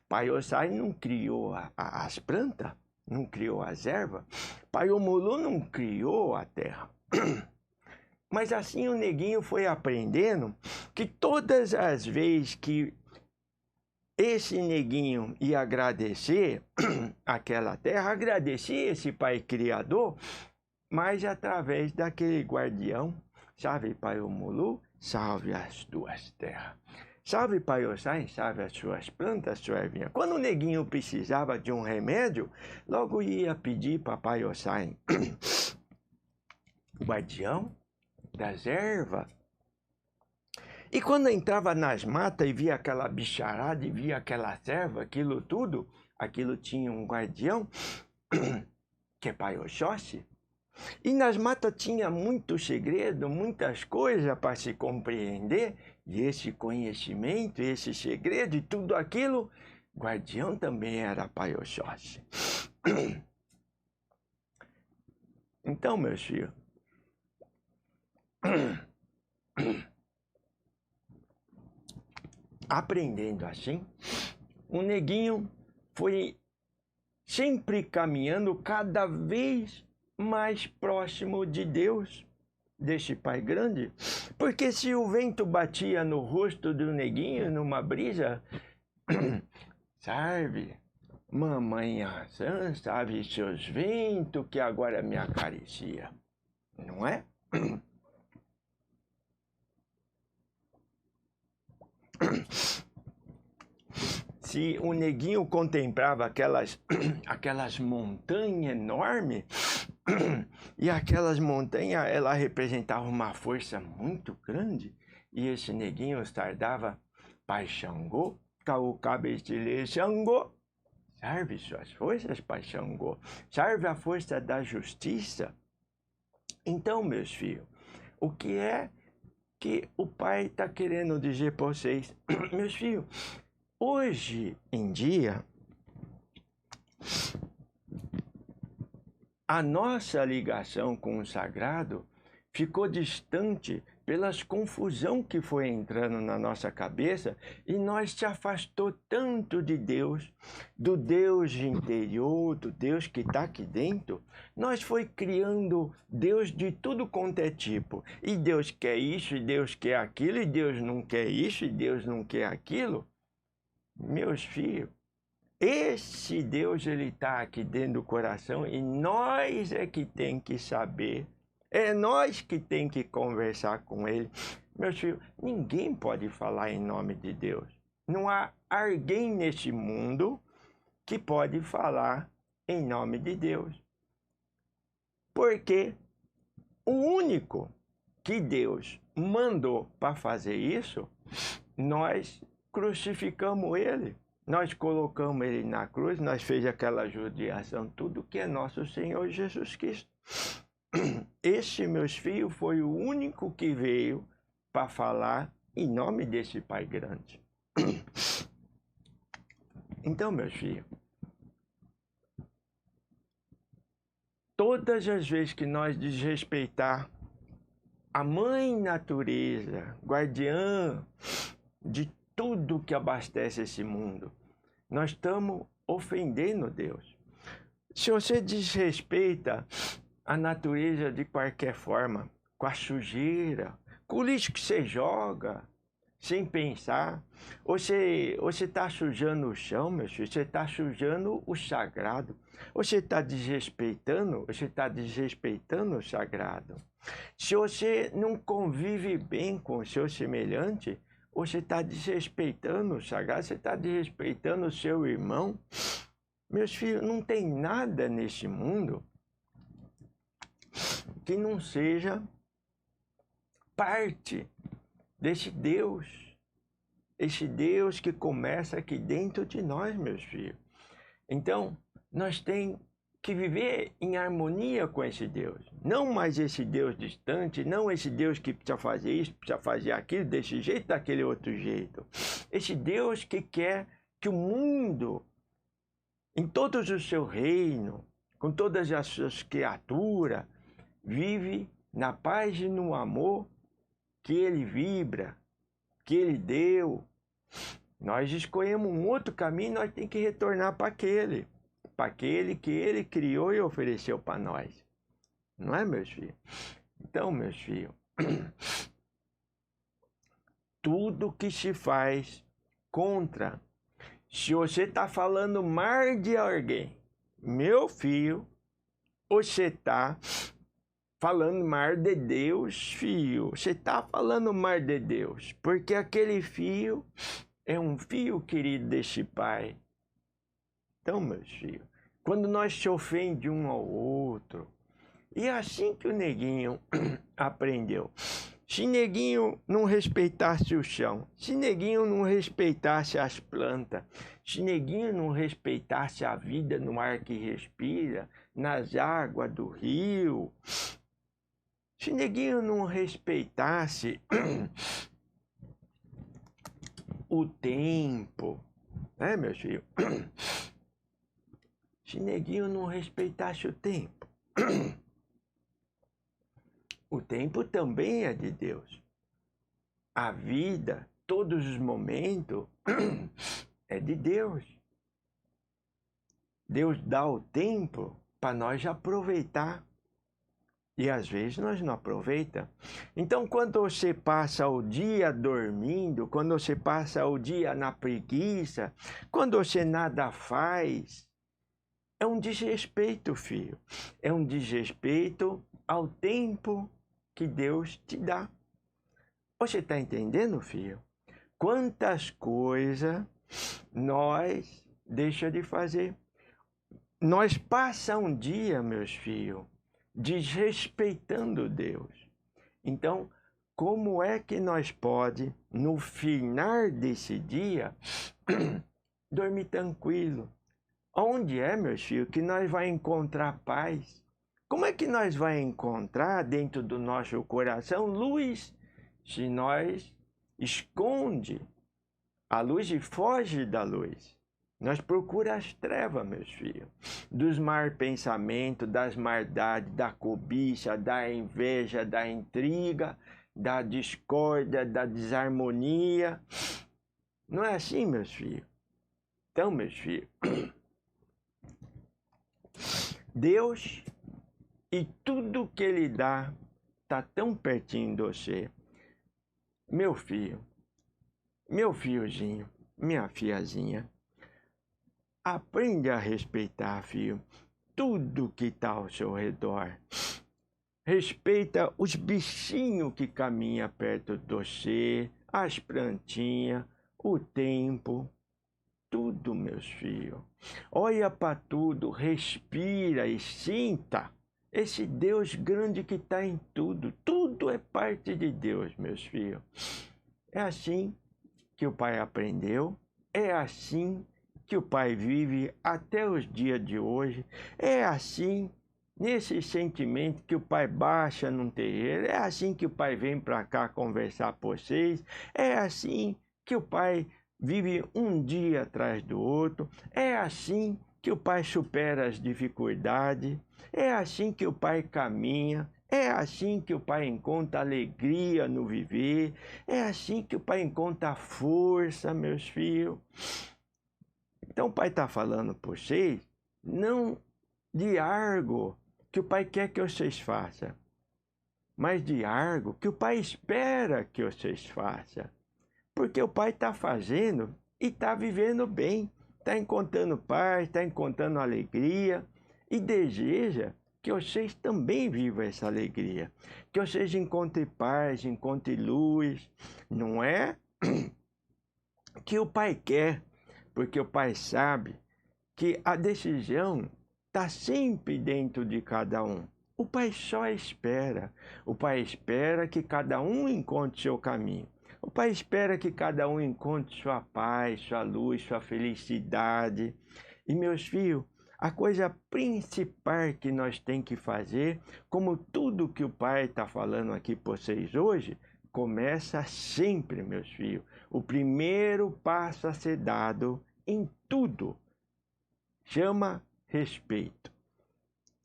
Paiô-Sain não criou as plantas, não criou as ervas. Paiô-Mulu não criou a terra. Mas assim o neguinho foi aprendendo que todas as vezes que esse neguinho ia agradecer aquela terra, agradecia esse Pai Criador, mas através daquele guardião, salve Paiô-Mulu, salve as tuas terras. Salve Paiô-Sain, salve as suas plantas, sua ervinha. Quando o neguinho precisava de um remédio, logo ia pedir para Paiô-Sain, guardião das ervas. E quando entrava nas matas e via aquela bicharada e via aquela erva, aquilo tudo, aquilo tinha um guardião, que é Paiô-Oxóssi. E nas matas tinha muito segredo, muitas coisas para se compreender. E esse conhecimento, esse segredo e tudo aquilo, guardião também era Paiô-Oxóssi. Então, meus filhos, aprendendo assim, o neguinho foi sempre caminhando cada vez mais próximo de Deus, deste Pai grande, porque se o vento batia no rosto do neguinho numa brisa, sabe, mamãe Ansan, sabe seus ventos que agora me acaricia, não é? se o neguinho contemplava aquelas montanhas enormes, e aquelas montanhas, ela representava uma força muito grande, e esse neguinho tardava, Pai Xangô, Caô Cabestile Xangô, serve suas forças, Pai Xangô, serve a força da justiça. Então, meus filhos, o que é que o pai está querendo dizer para vocês? Meus filhos, hoje em dia, a nossa ligação com o sagrado ficou distante pelas confusão que foi entrando na nossa cabeça e nós se afastou tanto de Deus, do Deus interior, do Deus que está aqui dentro. Nós foi criando Deus de tudo quanto é tipo. E Deus quer isso, e Deus quer aquilo, e Deus não quer isso, e Deus não quer aquilo. Meus filhos, esse Deus, ele está aqui dentro do coração e nós é que tem que saber. É nós que tem que conversar com ele. Meus filhos, ninguém pode falar em nome de Deus. Não há alguém neste mundo que pode falar em nome de Deus. Porque o único que Deus mandou para fazer isso, nós crucificamos ele. Nós colocamos ele na cruz, nós fez aquela judiação, tudo que é nosso Senhor Jesus Cristo. Este, meus filhos, foi o único que veio para falar em nome desse Pai grande. Então, meus filhos, todas as vezes que nós desrespeitar a mãe natureza, guardiã de tudo que abastece esse mundo, nós estamos ofendendo Deus. Se você desrespeita a natureza de qualquer forma, com a sujeira, com o lixo que você joga, sem pensar, você está sujando o chão, meu filho, você está sujando o sagrado, você está desrespeitando o sagrado. Se você não convive bem com o seu semelhante, você está desrespeitando o sagrado, você está desrespeitando o seu irmão. Meus filhos, não tem nada neste mundo que não seja parte desse Deus. Esse Deus que começa aqui dentro de nós, meus filhos. Então, nós temos que viver em harmonia com esse Deus. Não mais esse Deus distante, não esse Deus que precisa fazer isso, precisa fazer aquilo, desse jeito, daquele outro jeito. Esse Deus que quer que o mundo, em todos os seus reinos, com todas as suas criaturas, vive na paz e no amor que ele vibra, que ele deu. Nós escolhemos um outro caminho, nós temos que retornar para aquele que ele criou e ofereceu para nós. Não é, meus filhos? Então, meus filhos, tudo que se faz contra, se você está falando mal de alguém, meu filho, você está falando mal de Deus, filho. Você está falando mal de Deus, porque aquele filho é um filho querido deste Pai. Então, meus filhos, quando nós se ofende um ao outro, e é assim que o neguinho aprendeu. Se neguinho não respeitasse o chão, se neguinho não respeitasse as plantas, se neguinho não respeitasse a vida no ar que respira, nas águas do rio, se neguinho não respeitasse o tempo, né, meus filhos? Se neguinho não respeitasse o tempo também é de Deus. A vida, todos os momentos, é de Deus. Deus dá o tempo para nós aproveitar. E às vezes nós não aproveitamos. Então, quando você passa o dia dormindo, quando você passa o dia na preguiça, quando você nada faz, é um desrespeito, filho. É um desrespeito ao tempo que Deus te dá. Você está entendendo, filho? Quantas coisas nós deixa de fazer. Nós passamos um dia, meus filhos, desrespeitando Deus. Então, como é que nós pode, no final desse dia, dormir tranquilo? Onde é, meus filhos, que nós vamos encontrar paz? Como é que nós vamos encontrar dentro do nosso coração luz se nós esconde a luz e foge da luz? Nós procuramos as trevas, meus filhos, dos maus pensamentos, das maldades, da cobiça, da inveja, da intriga, da discórdia, da desarmonia. Não é assim, meus filhos? Então, meus filhos, Deus e tudo que Ele dá está tão pertinho de você. Meu filhozinho, minha filhazinha, aprende a respeitar, filho, tudo que está ao seu redor. Respeita os bichinhos que caminham perto de você, as plantinhas, o tempo, tudo, meus filhos. Olha para tudo, respira e sinta esse Deus grande que está em tudo. Tudo é parte de Deus, meus filhos. É assim que o Pai aprendeu, é assim que o Pai vive até os dias de hoje, é assim, nesse sentimento que o Pai baixa num terreiro, é assim que o Pai vem para cá conversar com vocês, é assim que o Pai vive um dia atrás do outro, é assim que o Pai supera as dificuldades, é assim que o Pai caminha, é assim que o Pai encontra alegria no viver, é assim que o Pai encontra força, meus filhos. Então o Pai está falando para vocês, não de algo que o Pai quer que vocês façam, mas de algo que o Pai espera que vocês façam. Porque o Pai está fazendo e está vivendo bem, está encontrando paz, está encontrando alegria e deseja que vocês também vivam essa alegria, que vocês encontrem paz, encontrem luz. Não é que o Pai quer, porque o Pai sabe que a decisão está sempre dentro de cada um. O Pai só espera. O Pai espera que cada um encontre seu caminho. O Pai espera que cada um encontre sua paz, sua luz, sua felicidade. E, meus filhos, a coisa principal que nós temos que fazer, como tudo que o Pai está falando aqui para vocês hoje, começa sempre, meus filhos. O primeiro passo a ser dado em tudo chama respeito.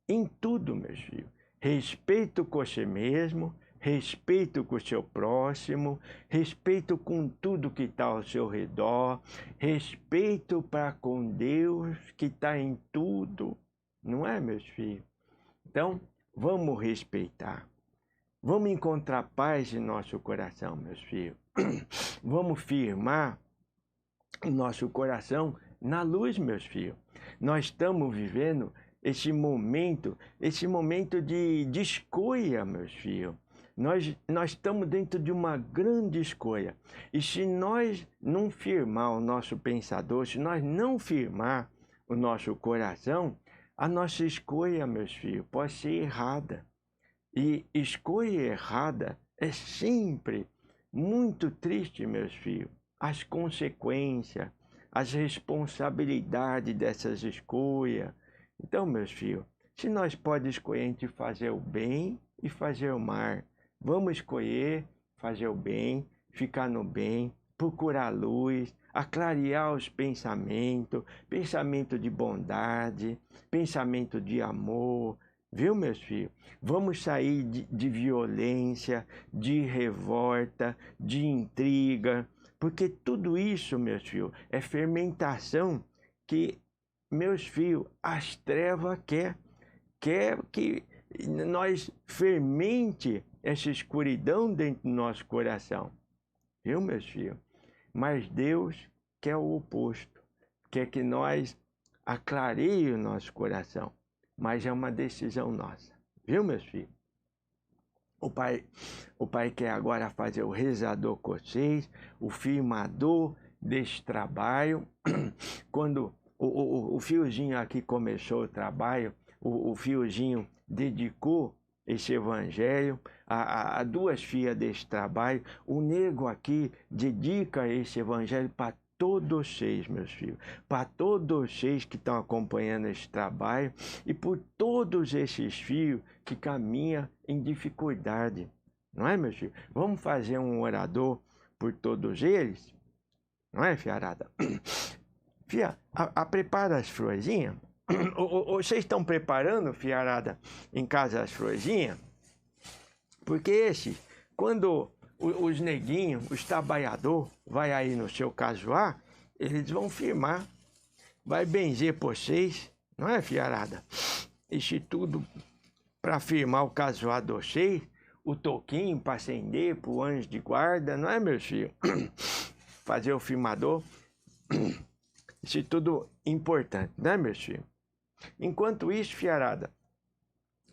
Em tudo, meus filhos. Respeito com você mesmo, respeito com o seu próximo, respeito com tudo que está ao seu redor, respeito para com Deus que está em tudo. Não é, meus filhos? Então, vamos respeitar. Vamos encontrar paz em nosso coração, meus filhos. Vamos firmar o nosso coração na luz, meus filhos. Nós estamos vivendo esse momento de escolha, meus filhos. Nós estamos dentro de uma grande escolha. E se nós não firmar o nosso pensador, se nós não firmar o nosso coração, a nossa escolha, meus filhos, pode ser errada. E escolha errada é sempre muito triste, meus filhos. As consequências, as responsabilidades dessas escolhas. Então, meus filhos, se nós podemos escolher entre fazer o bem e fazer o mal, vamos escolher fazer o bem, ficar no bem, procurar luz, aclarear os pensamentos, pensamento de bondade, pensamento de amor. Viu, meus filhos? Vamos sair de violência, de revolta, de intriga, porque tudo isso, meus filhos, é fermentação que, meus filhos, as trevas quer que nós fermente essa escuridão dentro do nosso coração. Viu, meus filhos? Mas Deus quer o oposto, quer que nós aclareie o nosso coração. Mas é uma decisão nossa. Viu, meus filhos? O Pai quer agora fazer o rezador com vocês, o firmador desse trabalho. Quando o Fiozinho aqui começou o trabalho, o Fiozinho dedicou esse evangelho a duas filhas desse trabalho. O Nego aqui dedica esse evangelho para todos vocês, meus filhos, para todos vocês que estão acompanhando esse trabalho e por todos esses filhos que caminham em dificuldade. Não é, meus filhos? Vamos fazer um orador por todos eles? Não é, fiarada? Fia, prepara as florzinhas. Vocês estão preparando, fiarada, em casa as florzinhas? Porque quando os neguinhos, os trabalhadores, vai aí no seu casuar, eles vão firmar. Vai benzer por vocês, não é, fiarada? Isso tudo para firmar o casuar de vocês, o toquinho para acender para o anjo de guarda, não é, meus filhos? Fazer o firmador. Isso tudo importante, né, meus filhos? Enquanto isso, fiarada,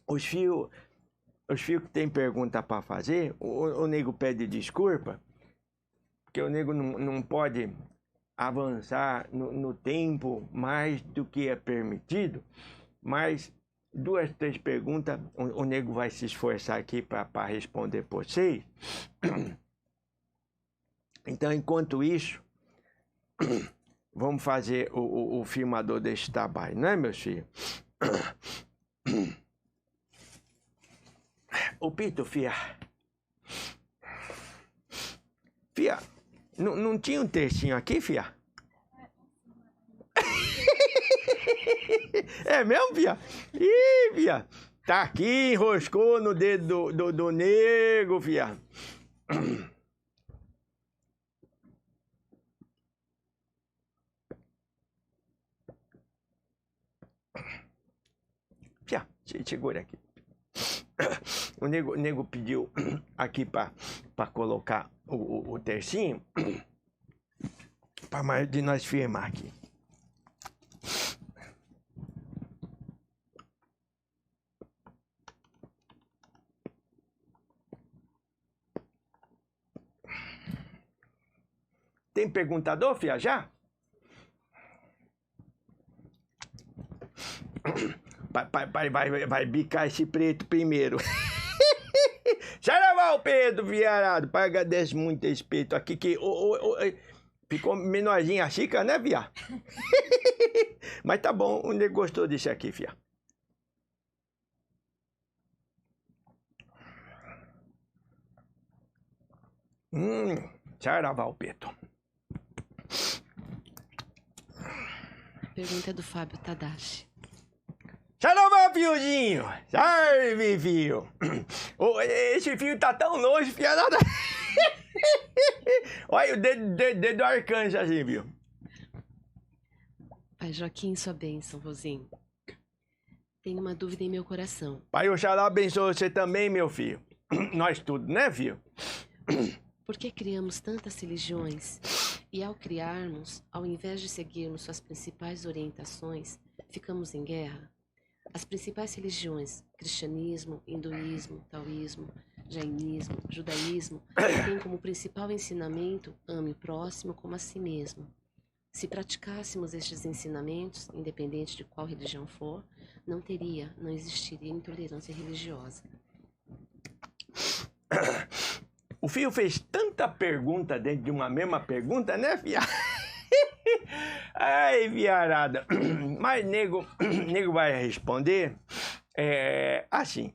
os filhos que tem pergunta para fazer, o nego pede desculpa, porque o nego não pode avançar no tempo mais do que é permitido, mas 2, 3 perguntas, o nego vai se esforçar aqui para responder por vocês. Então, enquanto isso, vamos fazer o firmador desse trabalho, não é, meus filhos? Ô, Pito, fia. Fia, não tinha um textinho aqui, fia? É mesmo, fia? Ih, fia. Tá aqui, enroscou no dedo do nego, fia. Fia, segura aqui. O nego pediu aqui para colocar o tercinho para mais de nós firmar aqui. Tem perguntador, fia, já? Vai bicar esse preto primeiro. Saravá, Pedro, viarado. Pai, agradece muito esse peito aqui que ficou menorzinho a xícara, né, via? Mas tá bom, o nego gostou disso aqui, fia. Saravá, Pedro. Pergunta é do Fábio Tadashi. Saravá, fiozinho! Salve, fio! Esse fio tá tão longe, fiarada. Olha o dedo do arcanjo assim, viu? Pai Joaquim, sua bênção, Rosinho. Tenho uma dúvida em meu coração. Pai Oxalá abençoe você também, meu filho. Nós tudo, né, filho? Por que criamos tantas religiões e ao criarmos, ao invés de seguirmos suas principais orientações, ficamos em guerra? As principais religiões, cristianismo, hinduísmo, taoísmo, jainismo, judaísmo, têm como principal ensinamento ame o próximo como a si mesmo. Se praticássemos estes ensinamentos, independente de qual religião for, não existiria intolerância religiosa. O filho fez tanta pergunta dentro de uma mesma pergunta, né, fia? Ai, viarada. Mas nego vai responder assim.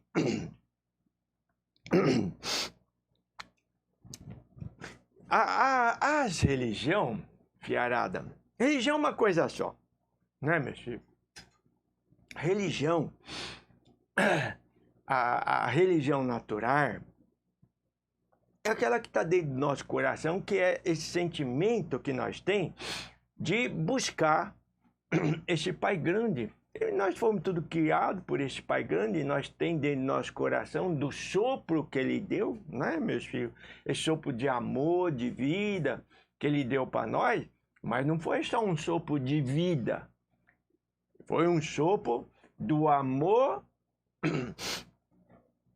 As religião, fiarada, religião é uma coisa só, né, meu filho? Religião, a religião natural é aquela que está dentro do nosso coração, que é esse sentimento que nós temos de buscar esse Pai grande. E nós fomos tudo criados por esse Pai grande, e nós temos dentro do nosso coração, do sopro que Ele deu, né, meus filhos? Esse sopro de amor, de vida que Ele deu para nós, mas não foi só um sopro de vida, foi um sopro do amor,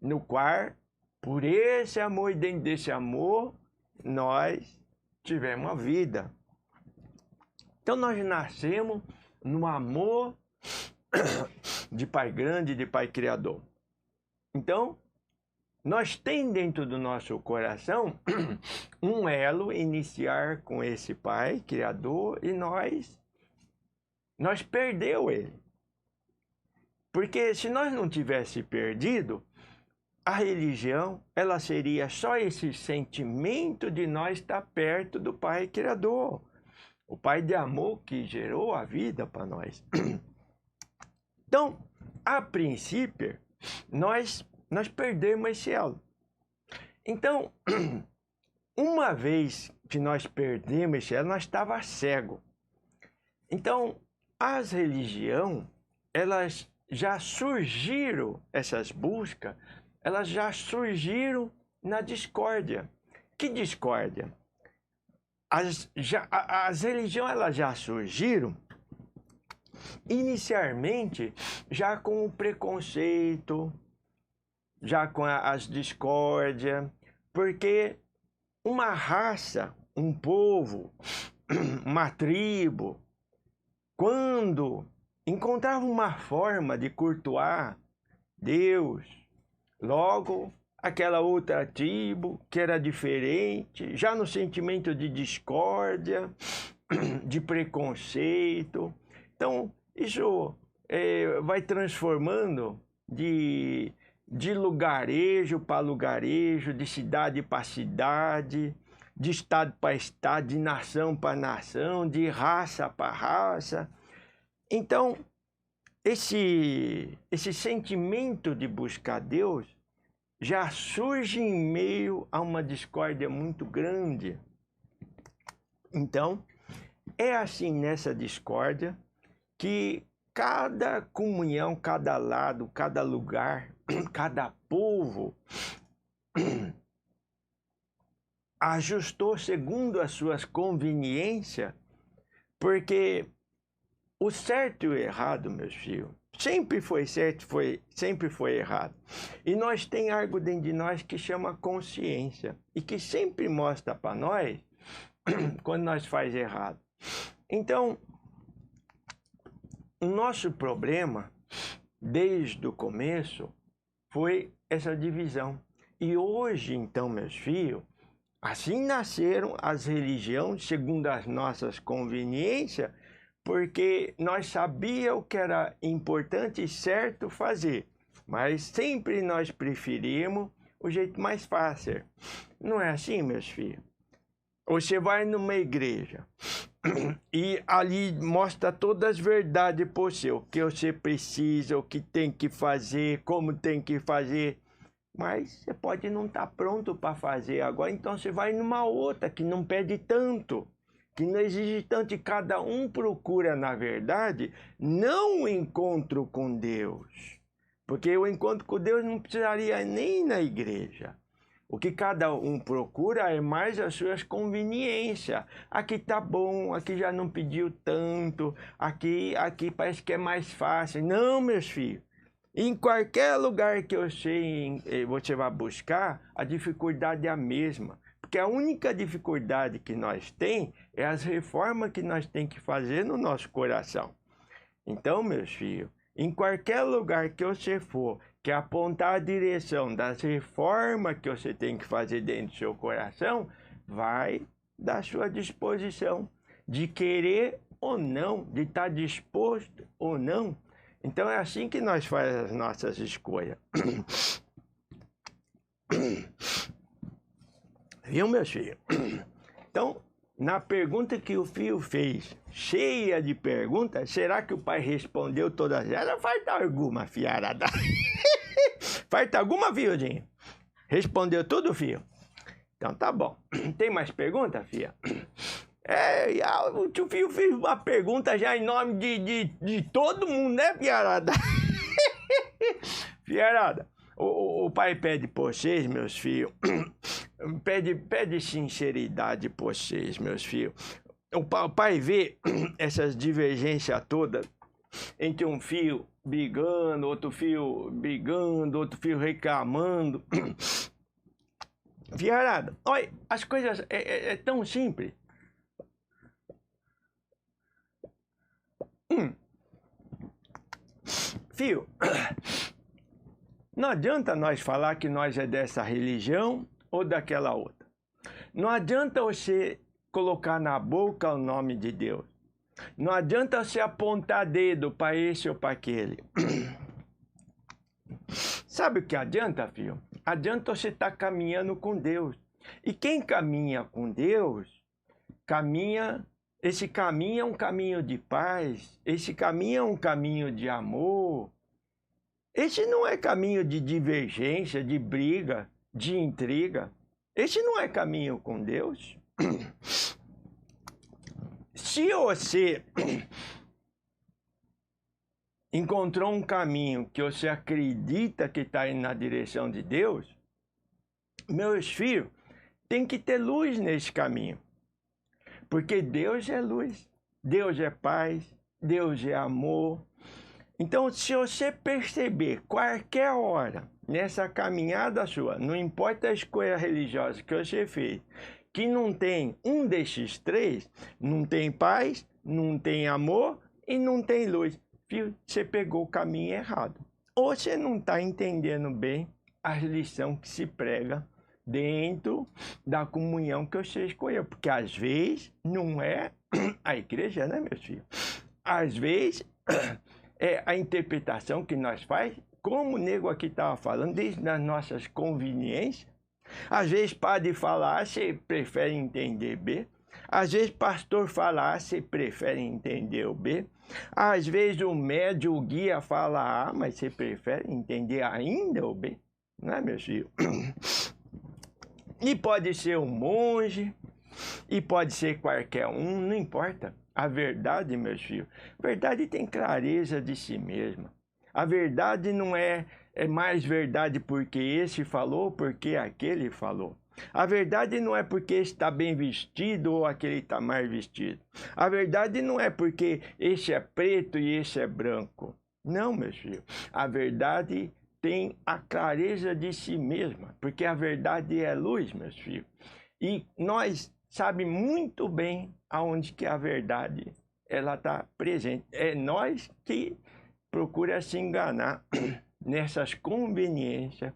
no qual, por esse amor e dentro desse amor, nós tivemos a vida. Então nós nascemos no amor de Pai grande, de Pai Criador. Então, nós temos dentro do nosso coração um elo iniciar com esse Pai Criador e nós perdeu ele. Porque se nós não tivesse perdido, a religião, ela seria só esse sentimento de nós estar perto do Pai Criador. O Pai de amor que gerou a vida para nós. Então, a princípio, nós perdemos esse elo. Então, uma vez que nós perdemos esse elo, nós estávamos cegos. Então, as religiões, elas já surgiram, essas buscas, elas já surgiram na discórdia. Que discórdia? As religiões, elas já surgiram inicialmente já com o preconceito, já com as discórdias, porque uma raça, um povo, uma tribo, quando encontrava uma forma de cultuar Deus, logo aquela outra tribo que era diferente, já no sentimento de discórdia, de preconceito. Então, isso vai transformando de lugarejo para lugarejo, de cidade para cidade, de estado para estado, de nação para nação, de raça para raça. Então, esse sentimento de buscar Deus já surge em meio a uma discórdia muito grande. Então, é assim nessa discórdia que cada comunhão, cada lado, cada lugar, cada povo ajustou segundo as suas conveniências, porque o certo e o errado, meus filhos, sempre foi certo, sempre foi errado. E nós temos algo dentro de nós que chama consciência e que sempre mostra para nós quando nós faz errado. Então, o nosso problema, desde o começo, foi essa divisão. E hoje, então, meus filhos, assim nasceram as religiões, segundo as nossas conveniências, porque nós sabíamos o que era importante e certo fazer, mas sempre nós preferimos o jeito mais fácil. Não é assim, meus filhos? Você vai numa igreja e ali mostra todas as verdades para você, o que você precisa, o que tem que fazer, como tem que fazer. Mas você pode não estar pronto para fazer agora, então você vai numa outra que não pede tanto, que não exige tanto, e cada um procura, na verdade, não o encontro com Deus. Porque o encontro com Deus não precisaria nem na igreja. O que cada um procura é mais as suas conveniências. Aqui tá bom, aqui já não pediu tanto, aqui parece que é mais fácil. Não, meus filhos. Em qualquer lugar que você vai buscar, a dificuldade é a mesma. Porque a única dificuldade que nós temos é as reformas que nós temos que fazer no nosso coração. Então, meus filhos, em qualquer lugar que você for, que apontar a direção das reformas que você tem que fazer dentro do seu coração, vai da sua disposição, de querer ou não, de estar disposto ou não. Então é assim que nós fazemos as nossas escolhas. Viu, meus filhos? Então, na pergunta que o filho fez, cheia de perguntas, será que o pai respondeu todas elas? Falta alguma, fiarada? Falta alguma, filhodinho? Respondeu tudo, filho? Então tá bom. Tem mais pergunta, filha? O tio filho fez uma pergunta já em nome de todo mundo, né, fiarada? Fiarada, o pai pede por vocês, meus filhos, pede sinceridade por vocês, meus filhos. O pai vê essas divergências todas entre um filho brigando, outro filho reclamando. Fiarada, olha, as coisas é tão simples. Filho, não adianta nós falar que nós é dessa religião ou daquela outra. Não adianta você colocar na boca o nome de Deus. Não adianta você apontar dedo para esse ou para aquele. Sabe o que adianta, filho? Adianta você estar caminhando com Deus. E quem caminha com Deus, esse caminho é um caminho de paz, esse caminho é um caminho de amor. Esse não é caminho de divergência, de briga, de intriga. Esse não é caminho com Deus. Se você encontrou um caminho que você acredita que está indo na direção de Deus, meus filhos, tem que ter luz nesse caminho. Porque Deus é luz, Deus é paz, Deus é amor. Então, se você perceber qualquer hora nessa caminhada sua, não importa a escolha religiosa que você fez, que não tem um desses três, não tem paz, não tem amor e não tem luz, filho, você pegou o caminho errado. Ou você não está entendendo bem a lição que se prega dentro da comunhão que você escolheu. Porque às vezes não é a igreja, né, meus filhos? Às vezes é a interpretação que nós faz, como o nego aqui estava falando, desde as nossas conveniências. Às vezes padre falar, você prefere entender B. Às vezes pastor falar, você prefere entender o B. Às vezes o médium, o guia fala A, mas você prefere entender ainda o B. Não é, meus filhos? E pode ser um monge, e pode ser qualquer um, não importa. A verdade, meus filhos, a verdade tem clareza de si mesma. A verdade não é mais verdade porque esse falou, porque aquele falou. A verdade não é porque esse está bem vestido ou aquele está mais vestido. A verdade não é porque esse é preto e esse é branco. Não, meus filhos. A verdade tem a clareza de si mesma, porque a verdade é luz, meus filhos. E nós sabemos muito bem aonde que a verdade ela está presente. É nós que procura se enganar nessas conveniências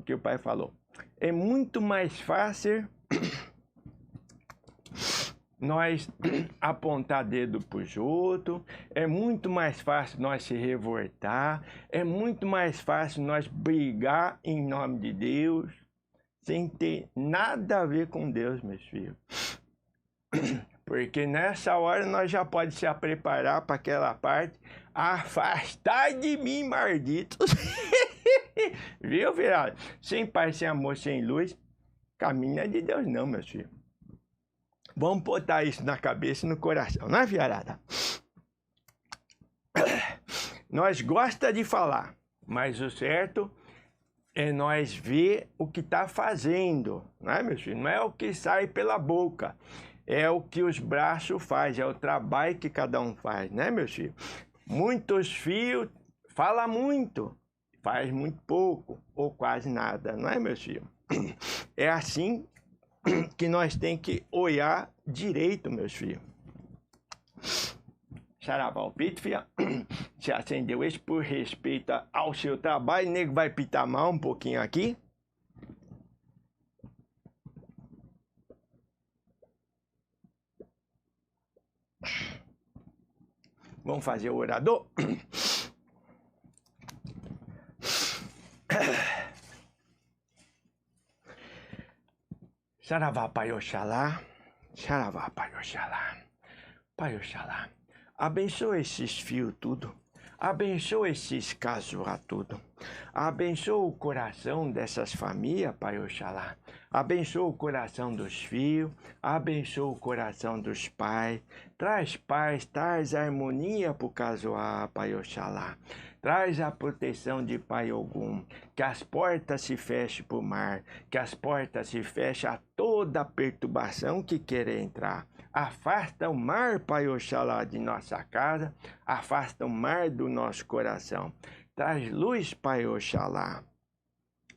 que o pai falou. É muito mais fácil nós apontar dedo para os outros, é muito mais fácil nós se revoltar, é muito mais fácil nós brigar em nome de Deus, sem ter nada a ver com Deus, meus filhos. Porque nessa hora nós já podemos se preparar para aquela parte, afastar de mim, malditos. Viu, filhado? Sem paz, sem amor, sem luz, caminho é de Deus não, meus filhos. Vamos botar isso na cabeça e no coração, não é, filharada? Nós gosta de falar, mas o certo é nós ver o que está fazendo, não é, meus filhos? Não é o que sai pela boca, é o que os braços fazem, é o trabalho que cada um faz, né, meus filhos? Muitos filhos falam muito, faz muito pouco ou quase nada, não é, meus filhos? É assim que nós temos que olhar direito, meus filhos. Saravá o pito, filha. Se acendeu esse por respeito ao seu trabalho. O nego vai pitar mal um pouquinho aqui. Vamos fazer o orador? Saravá, Pai Oxalá. Saravá, Pai Oxalá. Pai Oxalá. Abençoa esses fios tudo. Abençoa esses casos a tudo. Abençoa o coração dessas famílias, Pai Oxalá. Abençoa o coração dos filhos. Abençoa o coração dos pais. Traz paz, traz harmonia para o casual, Pai Oxalá. Traz a proteção de Pai Ogum, que as portas se fechem para o mar, que as portas se fechem a toda perturbação que queira entrar. Afasta o mar, Pai Oxalá, de nossa casa, afasta o mar do nosso coração. Traz luz, Pai Oxalá.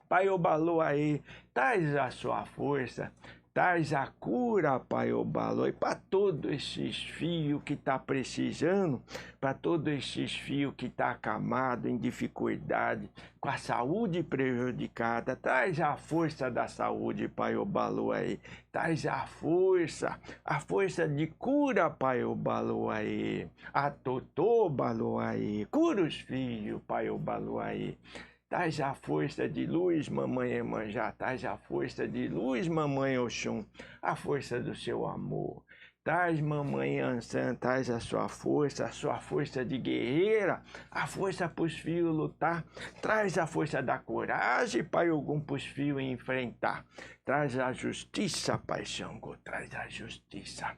Pai Obalu aí, traz a sua força, Traz a cura, Pai Obaloi, para todos esses fios que tá precisando, para todos esses fios que tá acamado, em dificuldade, com a saúde prejudicada. Traz a força da saúde, Pai Obaloi. Traz a força de cura, Pai Obaloi. A Totô Baloi. Cura os filhos, Pai Obaloi. Traz a força de luz, mamãe Emanjá, traz a força de luz, mamãe Oxum, a força do seu amor. Traz, mamãe Ansan, traz a sua força de guerreira, a força para os filhos lutar. Traz a força da coragem, Pai Ogum, para os filhos enfrentar. Traz a justiça, Pai Xangô, traz a justiça.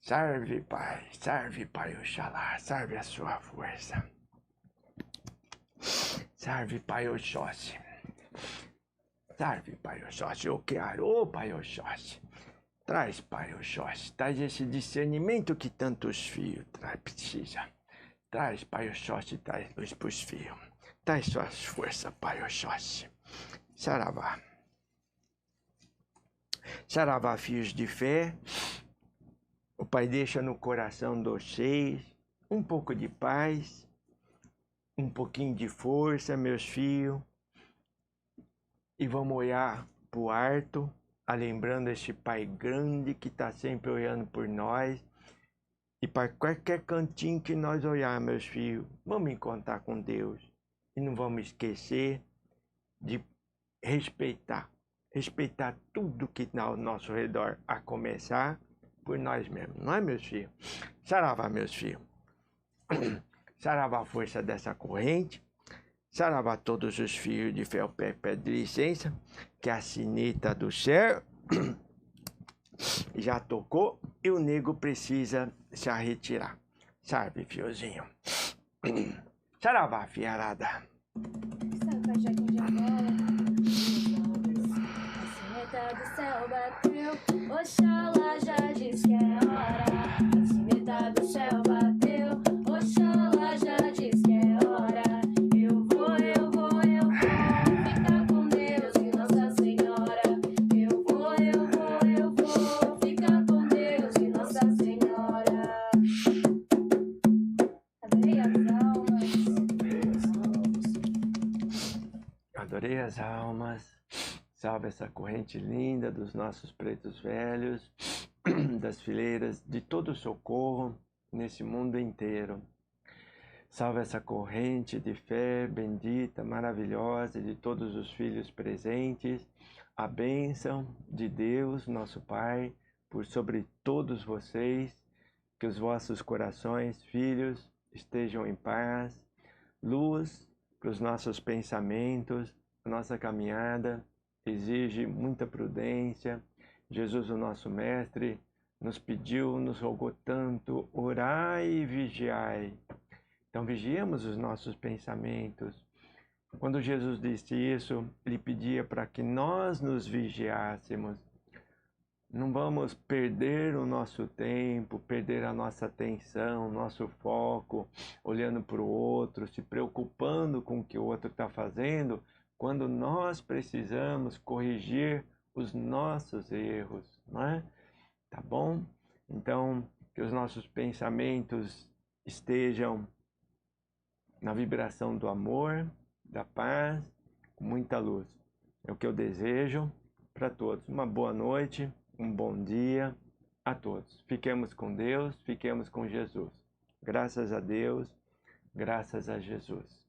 Serve, Pai Oxalá, serve a sua força. Serve, Pai Oxóssi. Serve, Pai Oxóssi. Eu quero, Pai Oxóssi. Traz, Pai Oxóssi. Traz esse discernimento que tantos filhos precisa. Traz, Pai Oxóssi. Traz luz para os filhos. Traz suas forças, Pai Oxóssi. Saravá. Saravá, filhos de fé. O Pai deixa no coração de vocês um pouco de paz, um pouquinho de força, meus filhos. E vamos olhar para o alto, lembrando este Pai grande que está sempre olhando por nós. E para qualquer cantinho que nós olhar, meus filhos, vamos encontrar com Deus. E não vamos esquecer de respeitar tudo que está ao nosso redor, a começar por nós mesmos, não é, meus filhos? Saravá, meus filhos. Saravá a força dessa corrente. Saravá todos os filhos de fé, pede licença, que a sineta do céu já tocou e o nego precisa se retirar. Sabe, fiozinho? Saravá, fiarada. Saca, Joaquim de Angola. A sineta do céu bateu, Oxalá já diz que é hora. A sineta do céu bateu, Oxalá já diz que é hora. Eu vou ficar com Deus e Nossa Senhora. Eu vou ficar com Deus e Nossa Senhora. Adorei as almas. Adorei as almas. Salve essa corrente linda dos nossos pretos velhos, das fileiras de todo socorro nesse mundo inteiro. Salve essa corrente de fé bendita, maravilhosa de todos os filhos presentes. A bênção de Deus, nosso Pai, por sobre todos vocês. Que os vossos corações, filhos, estejam em paz. Luz para os nossos pensamentos, a nossa caminhada exige muita prudência. Jesus, o nosso Mestre, nos pediu, nos rogou tanto, orai e vigiai. Então vigiemos os nossos pensamentos. Quando Jesus disse isso, ele pedia para que nós nos vigiássemos. Não vamos perder o nosso tempo, perder a nossa atenção, nosso foco, olhando para o outro, se preocupando com o que o outro está fazendo, quando nós precisamos corrigir os nossos erros, não é? Tá bom? Então, que os nossos pensamentos estejam na vibração do amor, da paz, com muita luz. É o que eu desejo para todos. Uma boa noite, um bom dia a todos. Fiquemos com Deus, fiquemos com Jesus. Graças a Deus, graças a Jesus.